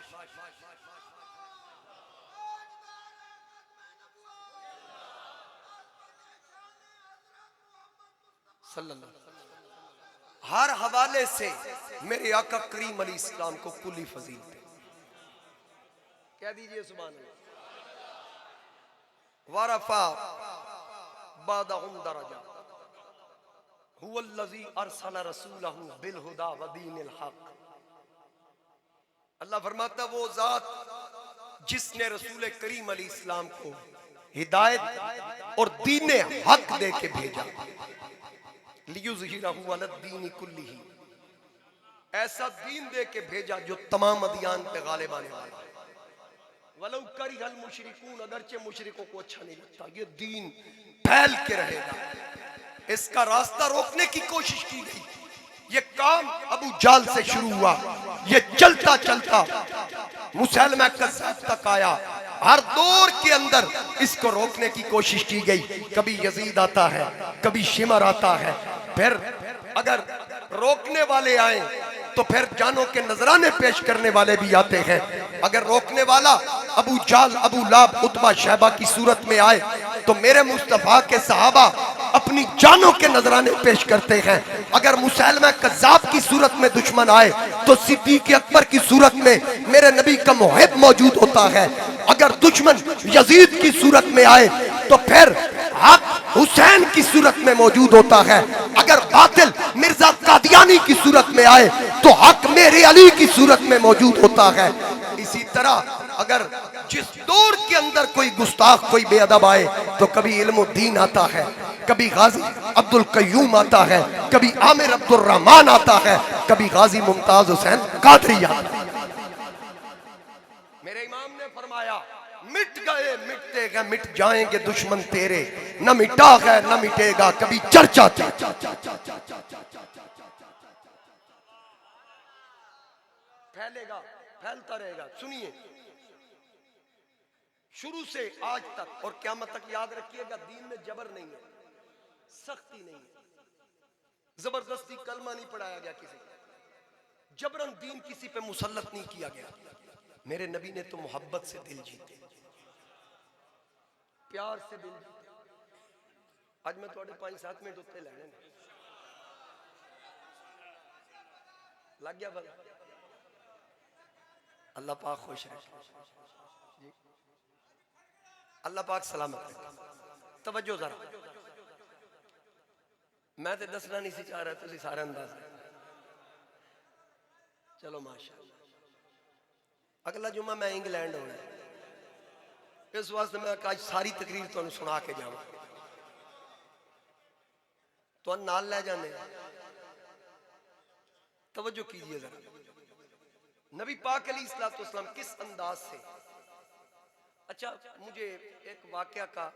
सल्लल्लाहु। हर हवाले से मेरे आका करीम अली इस्लाम को कुली फजील थे। कह दीजिए सुभान अल्लाह। वरफा बादहुम दरजा हुवल्लज़ी अरसला रसूलहू बिल हुदा व दीनिल हक। अल्लाह फरमाता वो जात जिसने रसूल करीम अली इस्लाम को हिदायत और दीन हक दे के भेजा, लियुज़हिरहू अलद्दीन कुल्लिही, ऐसा दीन दे के भेजा जो तमाम अदियान पे गालिब आने वाला है। वलौ करिहल मुशरिकून, अगरचे मुशरिकों को अच्छा नहीं लगता, ये दीन फैल के रहेगा। इसका रास्ता रोकने की कोशिश की गई। ये काम अबू जाल से शुरू हुआ, ये चलता चलता मुसलमा कज़्ज़ाब तक आया। हर दौर के अंदर इसको रोकने की कोशिश की गई। कभी यजीद आता है, कभी शिमर आता है। फिर अगर रोकने वाले आए तो फिर जानों के नजराने पेश करने वाले भी आते हैं। अगर रोकने वाला अबू जाल, अबू लाब, उतबा, शैबा की सूरत में आए तो मेरे मुस्तफा के सहाबा अपनी जानों के नजराने पेश करते हैं। अगर मुसलमा कज़्ज़ाब की सूरत में दुश्मन आए तो सिद्दीक़ अकबर की सूरत में मेरे नबी का मुहिब मौजूद होता है। अगर दुश्मन यजीद की सूरत में आए तो फिर हक हुसैन की सूरत में मौजूद होता है। अगर बातिल मिर्जा कादियानी की सूरत में आए तो हक मेरे अली की सूरत में मौजूद होता है। इसी तरह अगर जिस दौर के अंदर कोई गुस्ताख, कोई बेअदब आए तो कभी इल्मुद्दीन आता है, कभी गाजी अब्दुल कय्यूम आता है, कभी आमिर अब्दुल रहमान आता है, कभी गाजी मुमताज हुसैन कादरी आता है। मेरे इमाम ने फरमाया मिट गए मिटते गए मिट जाएंगे दुश्मन तेरे, न मिटा है न मिटेगा कभी चर्चा। फैलेगा, फैलता रहेगा। सुनिए, शुरू से आज तक और क़यामत तक याद रखिएगा, दीन में जबर नहीं है, सख्ती नहीं है, जबरदस्ती कलमा नहीं पढ़ाया गया, किसी जबरन दीन किसी पे मुसल्लत नहीं किया गया। मेरे नबी ने तो मोहब्बत से दिल जीते, प्यार से दिल जीते। आज मैं थोड़े 5-7 मिनट उत्ते लेने लग गया भला। अल्लाह पाक खुश रखे, अल्लाह पाक सलामत रखे। तवज्जो जरा, मैं तो दसना नहीं सी चाह रहा, तुसी सारे अंदाज। चलो माशाअल्लाह, अगला जुम्मा मैं इंग्लैंड होना, इस वास्ते मैं आज सारी तकरीर तुहानू सुना के जावां, तुहानू नाल ले जाने। तवज्जो कीजिए जरा, नबी पाक अलैहिस्सलाम किस अंदाज से। अच्छा, मुझे एक वाकया का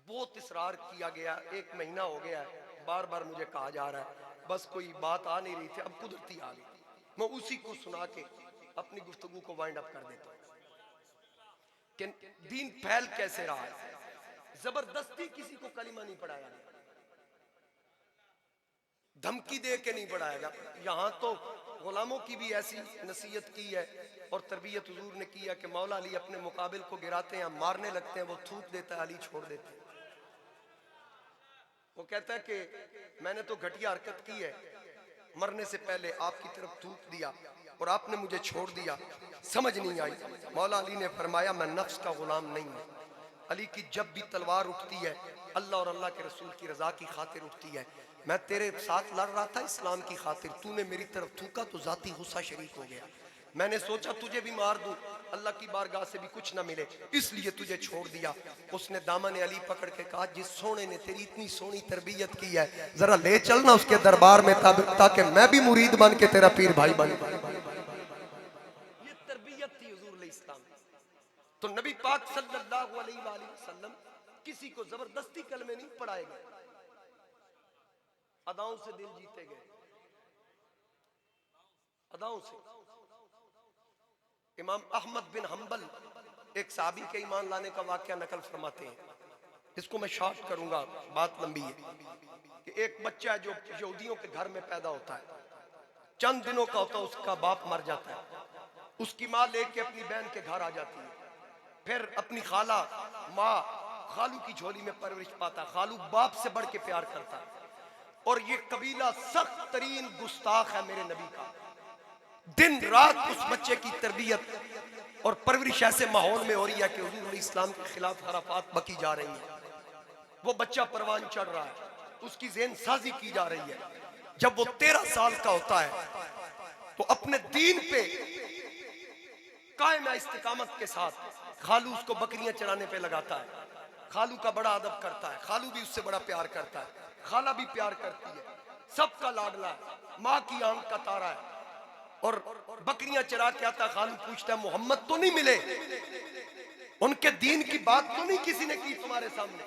बहुत इसरार किया गया, 1 महीना हो गया है, बार बार मुझे कहा जा रहा है, बस कोई बात आ नहीं रही थी, अब कुदरती आ गई। मैं उसी को सुना के अपनी गुफ्तगू को वाइंड अप कर देता हूं कि दीन फैल कैसे रहा है। जबरदस्ती किसी को कलिमा नहीं पढ़ाया गया, धमकी दे के नहीं पढ़ाया गया। यहाँ तो गुलामों की भी ऐसी नसीहत की है और तरबियत हुजूर ने की है कि मौला अली अपने मुकाबिल को गिराते हैं, मारने लगते हैं, वो थूक देता है, अली छोड़ देते हैं। वो कहता है कि मैंने तो घटिया हरकत की है, मरने से पहले आपकी तरफ थूक दिया और आपने मुझे छोड़ दिया, समझ नहीं आई। मौला अली ने फरमाया मैं नफ्स का गुलाम नहीं हूं। अली की जब भी तलवार उठती है अल्लाह और अल्लाह के रसूल की रजा की खातिर उठती है। मैं तेरे साथ लड़ रहा था इस्लाम की खातिर, तूने मेरी तरफ थूका तो जाती गुस्सा शरीक हो गया। मैंने सोचा तुझे भी मार दूं, अल्लाह की बारगाह से भी कुछ ना मिले, इसलिए तुझे छोड़ दिया। उसने दामन अली पकड़ के कहा जिस सोने ने तेरी इतनी सोनी तरबियत की है, जरा ले चलना उसके दरबार में ताकि मैं भी मुरीद बन के तेरा पीर भाई बन। ये तरबियत थी हुजूर अलैहिस्सलाम। तो नबी पाक सल्लल्लाहु अलैहि वसल्लम किसी को जबरदस्ती कलमे नहीं पढ़ाए गए, अदाओं से दिल जीते गए, अदाओं से। इमाम अहमद बिन हम्बल एक साहबी के ईमान लाने का वाकया नकल फरमाते हैं, इसको मैं शॉर्ट करूंगा, बात लंबी है। कि एक बच्चा है जो यहूदियों के घर में पैदा होता है, चंद दिनों का होता है, उसका बाप मर जाता है, उसकी माँ लेके अपनी बहन के घर आ जाती है, फिर अपनी खाला माँ खालू की झोली में परवरिश पाता है, खालू बाप से बढ़ के प्यार करता है। और ये कबीला सख्त तरीन गुस्ताख है मेरे नबी का। दिन रात उस बच्चे की तरबियत और परवरिश ऐसे माहौल में हो रही है कि हुजूर इस्लाम के खिलाफ खराफात बकी जा रही है। वो बच्चा परवान चढ़ रहा है, उसकी ज़हन साजी की जा रही है। जब वो 13 साल का होता है तो अपने दीन पे कायम इस्तिकामत के साथ खालू उसको बकरियां चराने पे लगाता है। खालू का बड़ा अदब करता है, खालू भी उससे बड़ा प्यार करता है, खाला भी प्यार करती है, सबका लाडला है, माँ की आंख का तारा है। और बकरियां चरा के आता, खालू पूछता है मोहम्मद तो नहीं मिले, उनके दीन की बात तो नहीं किसी ने की तुम्हारे सामने,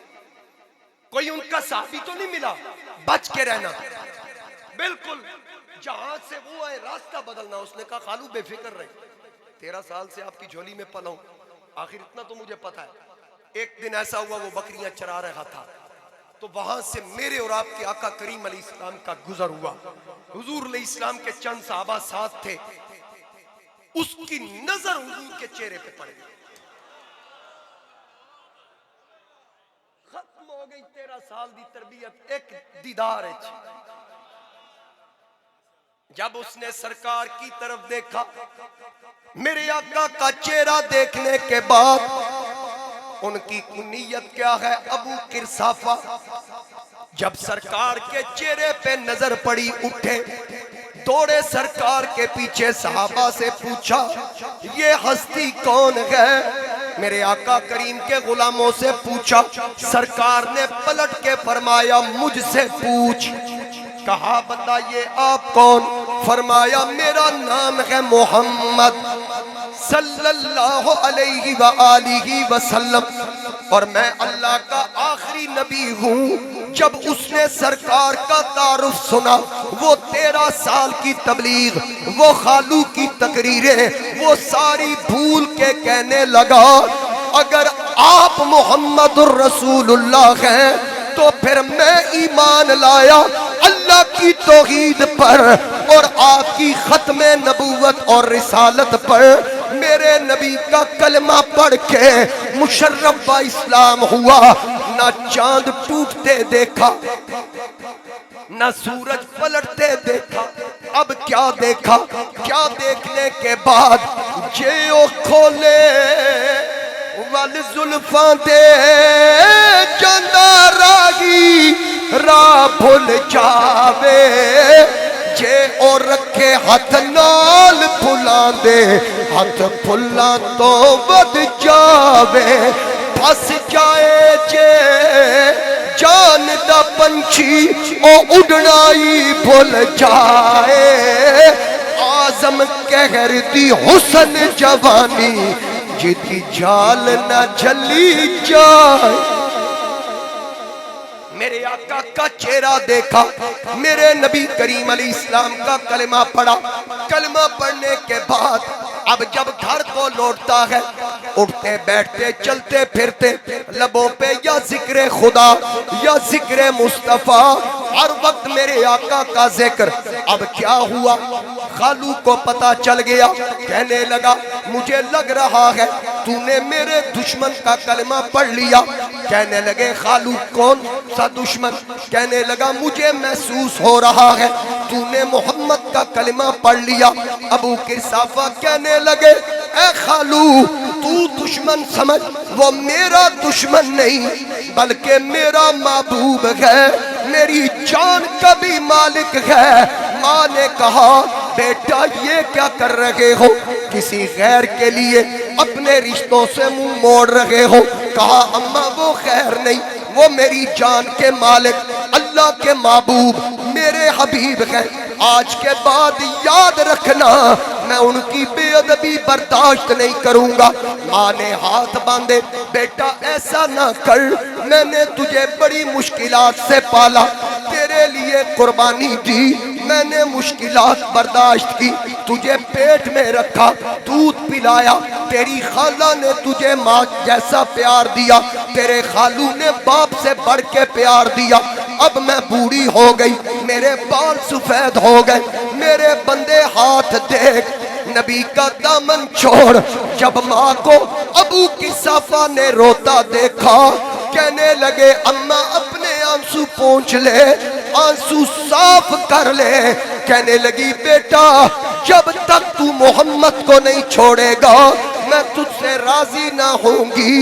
कोई उनका साथी तो नहीं मिला, बच के रहना, बिल्कुल जहां से वो आए रास्ता बदलना। उसने कहा खालू बेफिक्र रहे, 13 साल से आपकी झोली में पला हूं, आखिर इतना तो मुझे पता है। एक दिन ऐसा हुआ वो बकरियां चरा रहा था तो वहां से मेरे और आपके आका करीम अलैहिस्सलाम का गुजर हुआ। हुजूर अलैहिस्सलाम के चंद सहाबा साथ थे, उसकी नजर हुजूर के चेहरे पे पड़ गई। खत्म हो गई 13 साल की तरबियत, एक दीदार है। जब उसने सरकार की तरफ देखा, मेरे आका का चेहरा देखने के बाद उनकी कुनियत क्या है, अबू किरसाफा। जब सरकार के चेहरे पे नजर पड़ी, उठे, दौड़े सरकार के पीछे, सहाबा से पूछा ये हस्ती कौन है। मेरे आका करीम के गुलामों से पूछा, सरकार ने पलट के फरमाया मुझसे पूछ। कहा बताइए आप कौन? फरमाया मेरा नाम है मोहम्मद सल्लल्लाहु अलैहि व आलिहि वसल्लम और मैं अल्लाह का आखिरी नबी हूँ। जब उसने सरकार का तारुफ सुना, वो 13 साल की तबलीग, वो खालू की तकरीरें, वो सारी भूल के कहने लगा अगर आप मोहम्मदुर रसूलुल्लाह हैं तो फिर मैं ईमान लाया अल्लाह की तौहीद पर और आपकी खत्मे नबूवत और रिसालत पर। मेरे नबी का कलमा पढ़ के मुशर्रफ बा इस्लाम हुआ। ना चांद टूटते देखा, ना सूरज पलटते देखा। अब क्या देखा? क्या देखने के बाद जे खोले वल जुल्फां दे जांदा राही राह भुल जावे, जे और रखे हथ नाल फुलां दे हथ फुलां तो वध जावे। फस जाए जे जान दा पंछी ओ उड़ना ही भुल जाए। आजम कहर दी हुस्न जवानी जिदी जाल ना जली जाए। मेरे आका का चेहरा देखा, मेरे नबी करीम अलैहिस्सलाम का कलमा पढ़ा। कलमा पढ़ने के बाद अब जब घर को लौटता है, उठते बैठते चलते फिरते लबों पे या जिक्र खुदा या जिक्र मुस्तफा, हर वक्त मेरे आका का जिक्र। अब क्या हुआ? खालू को पता चल गया, कहने लगा मुझे लग रहा है तूने मेरे दुश्मन का कलमा पढ़ लिया। कहने लगे खालू कौन सा दुश्मन? कहने लगा मुझे महसूस हो रहा है तूने मोहम्मद का कलमा पढ़ लिया। अबू किरसाफा कहने लगे ए खालू तू दुश्मन समझ, वो मेरा दुश्मन नहीं बल्कि मेरा महबूब है, मेरी जान का भी मालिक है। माँ ने कहा बेटा ये क्या कर रहे हो? किसी गैर के लिए अपने रिश्तों से मुंह मोड़ रहे हो। कहा अम्मा वो खैर नहीं, वो मेरी जान के मालिक अल्लाह के महबूब मेरे हबीब हैं। आज के बाद याद रखना मैं उनकी बेअदबी बर्दाश्त नहीं करूंगा। माँ ने हाथ बांधे, बेटा ऐसा ना कर, मैंने तुझे बड़ी मुश्किलात से पाला, तेरे लिए कुर्बानी दी, मैंने मुश्किलात बर्दाश्त की, तुझे पेट में रखा, दूध पिलाया, तेरी खाला ने तुझे माँ जैसा प्यार दिया, तेरे खालू ने बाप से बढ़ के प्यार दिया। अब मैं बूढ़ी हो गई, मेरे बाल सफेद हो गए, मेरे बंदे हाथ देख, नबी का दामन छोड़। जब माँ को अबू किरसाफा ने रोता देखा, कहने लगे अम्मा अपने आंसू पोंछ ले, आंसू साफ कर ले। कहने लगी बेटा जब तक तू मोहम्मद को नहीं छोड़ेगा मैं तुझसे राजी ना होंगी।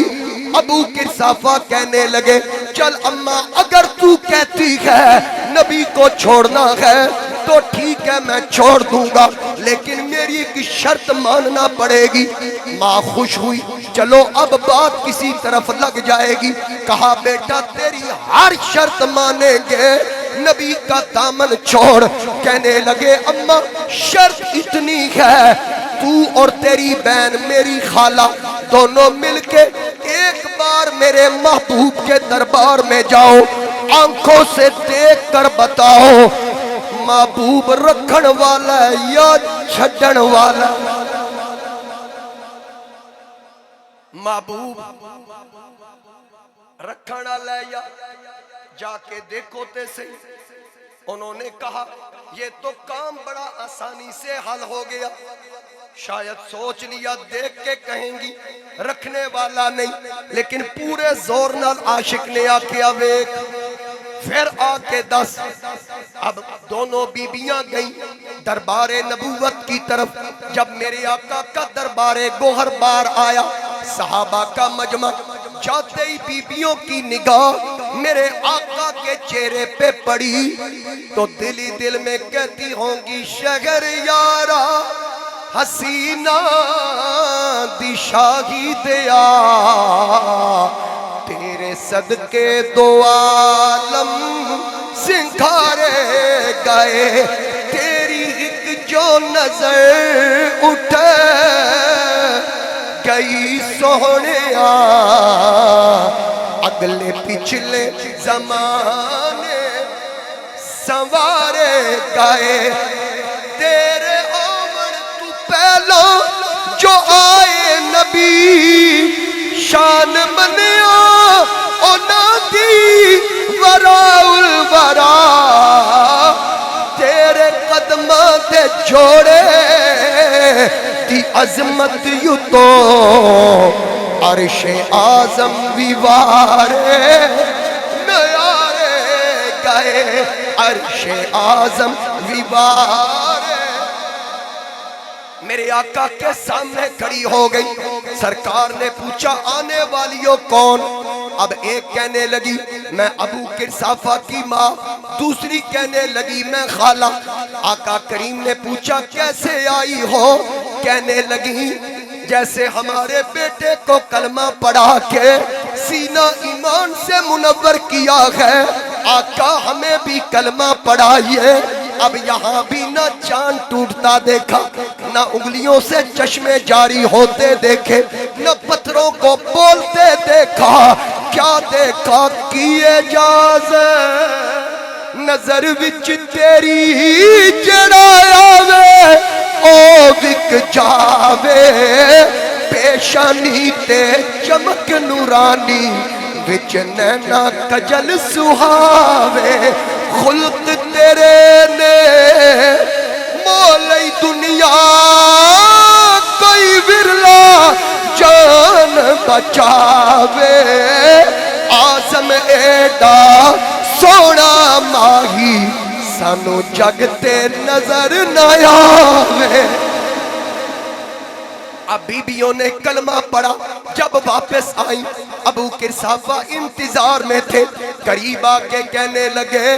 अबू किरसाफा कहने लगे चल अम्मा अगर तू कहती है नबी को छोड़ना है तो ठीक है मैं छोड़ दूंगा, लेकिन मेरी एक शर्त मानना पड़ेगी। माँ खुश हुई, चलो अब बात किसी तरफ लग जाएगी। कहा बेटा तेरी हर शर्त मानेंगे, नबी का दामन छोड़। कहने लगे अम्मा शर्त इतनी है तू और तेरी बहन मेरी खाला दोनों मिलके एक बार मेरे महबूब के दरबार में जाओ, आंखों से देख कर बताओ महबूब रखन वाला या छड़न वाला। महबूब रखन वाला या जाके देखो ते सही। उन्होंने कहा ये तो काम बड़ा आसानी से हल हो गया। शायद सोच लिया देख के कहेंगी रखने वाला नहीं, लेकिन पूरे जोर नाल आशिक ने आके वेख फिर आके दस। अब दोनों बीबियां गई दरबारे नबूवत की तरफ। जब मेरे आका का दरबारे गोहर बार आया, सहाबा का मजमा, जाते ही बीबियों की निगाह मेरे आका के चेहरे पे पड़ी तो दिल ही दिल में कहती होंगी शहर यारा हसीना दिशा ही दिया, तेरे सदके दो आलम सिंगारे गए। तेरी एक जो नजर उठे गई सोहनिया, अगले पिछले जमाने संवारे गए। तेरे आमन तू पहलो जो आए नबी, शान मनिया ओना दी वराउल वरा। तेरे कदमां ते जोड़े दी अजमत यू तो अर्शे आजम विवारे नयारे गए, अर्शे आजम विवारे। मेरे आका के सामने खड़ी हो गई। सरकार ने पूछा आने वालियों कौन? अब एक कहने लगी मैं अबू किरसाफा की माँ, दूसरी कहने लगी मैं खाला। आका करीम ने पूछा कैसे आई हो? कहने लगी जैसे हमारे बेटे को कलमा पढ़ा के सीना ईमान से मुनव्वर किया है, आका हमें भी कलमा पढ़ाइए। अब यहाँ भी ना चांद टूटता देखा, ना उंगलियों से चश्मे जारी होते देखे, न पत्थरों को बोलते देखा। क्या देखा किए जाज नजर विच तेरी जड़ायावे ओ विक जावे। पेशानी ते चमक नूरानी विच नैना कजल सुहावे। खुल्क तेरे ने मोलई दुनिया कोई विरला जान बचावे। आजम एडा सोना माही सानू जगते नजर न आवे। अब बीबियों ने कलमा पढ़ा। जब वापस आई अबू किरसाफा इंतजार में थे, करीब आके कहने लगे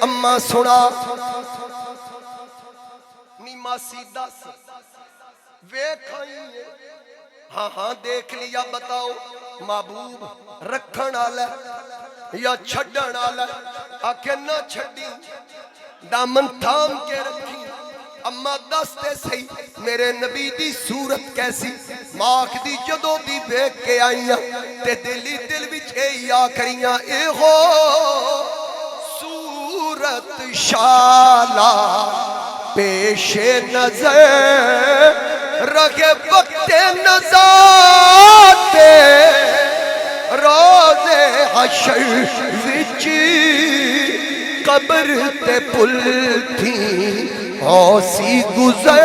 अम्मा सुना नीमासी दस वेख आई है। हाँ हाँ देख लिया, बताओ महबूब रखन वाला या छड़न वाला? आखे ना छड़ी, दामन थाम के रखी। अम्मा दसते सही मेरे नबी दी सूरत कैसी? माख दी जदों दी वेख के आईया ते दिली दिल विच ए आखरियां ए हो सूरत शाला पेशे नजर रखे वक्ते नजाते रोजे हशर विच कब्र ते पुल थी हौसी गुजर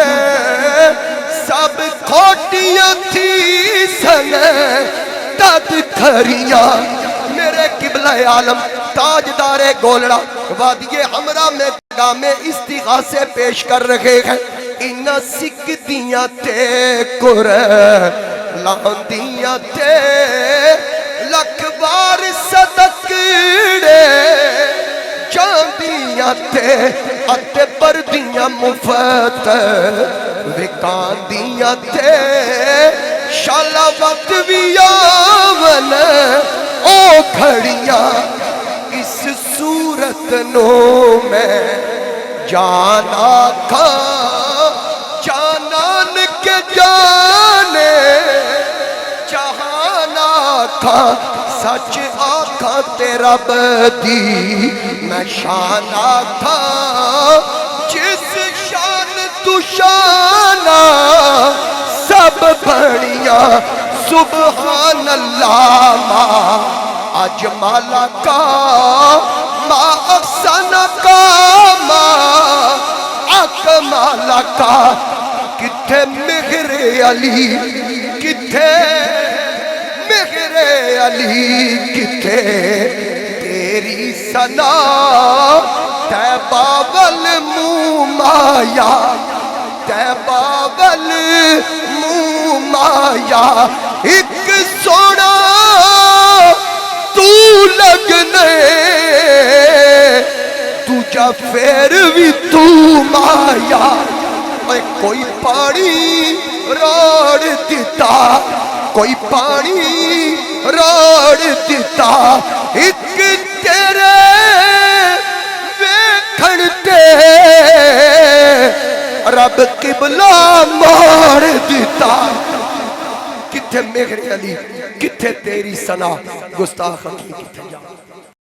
सब खोटियां थी सन तद खरिया। मेरे किबला आलम ताजदारे गोलड़ा वादिये हमरा में गामे इस्तिगासे पेश कर रहे हैं। इन्ना सिक दियां ते कुर लांदियां ते लख बार सदकड़े जांदियां ते अते परदियां मुफत विकांदियां ते शाला वक्त भी आवन ओ घड़ियां इस सूरत नो मैं जाना खा जानन के जाने जहाना खा सच आखा तेरा बदी मैं शाना था जिस शान तू शाना सब बनिया सुबहान अल्लाह मा अजमाला का मा अहसन का मा अकमाला का किथे मेहरे अली किथे मेहरे अली किथे तेरी सना तैबावल मुँह माया तैबावल मुँह माया एक सोना तू लगने तुझा फिर भी तू माया कोई पानी रोड़ दिता कोई पानी रोड़ दिता एक तेरे वेखण ते रब किबला मोड़ दिता किथे मेहरे अली किथे तेरी सना गुस्ताख किथे जा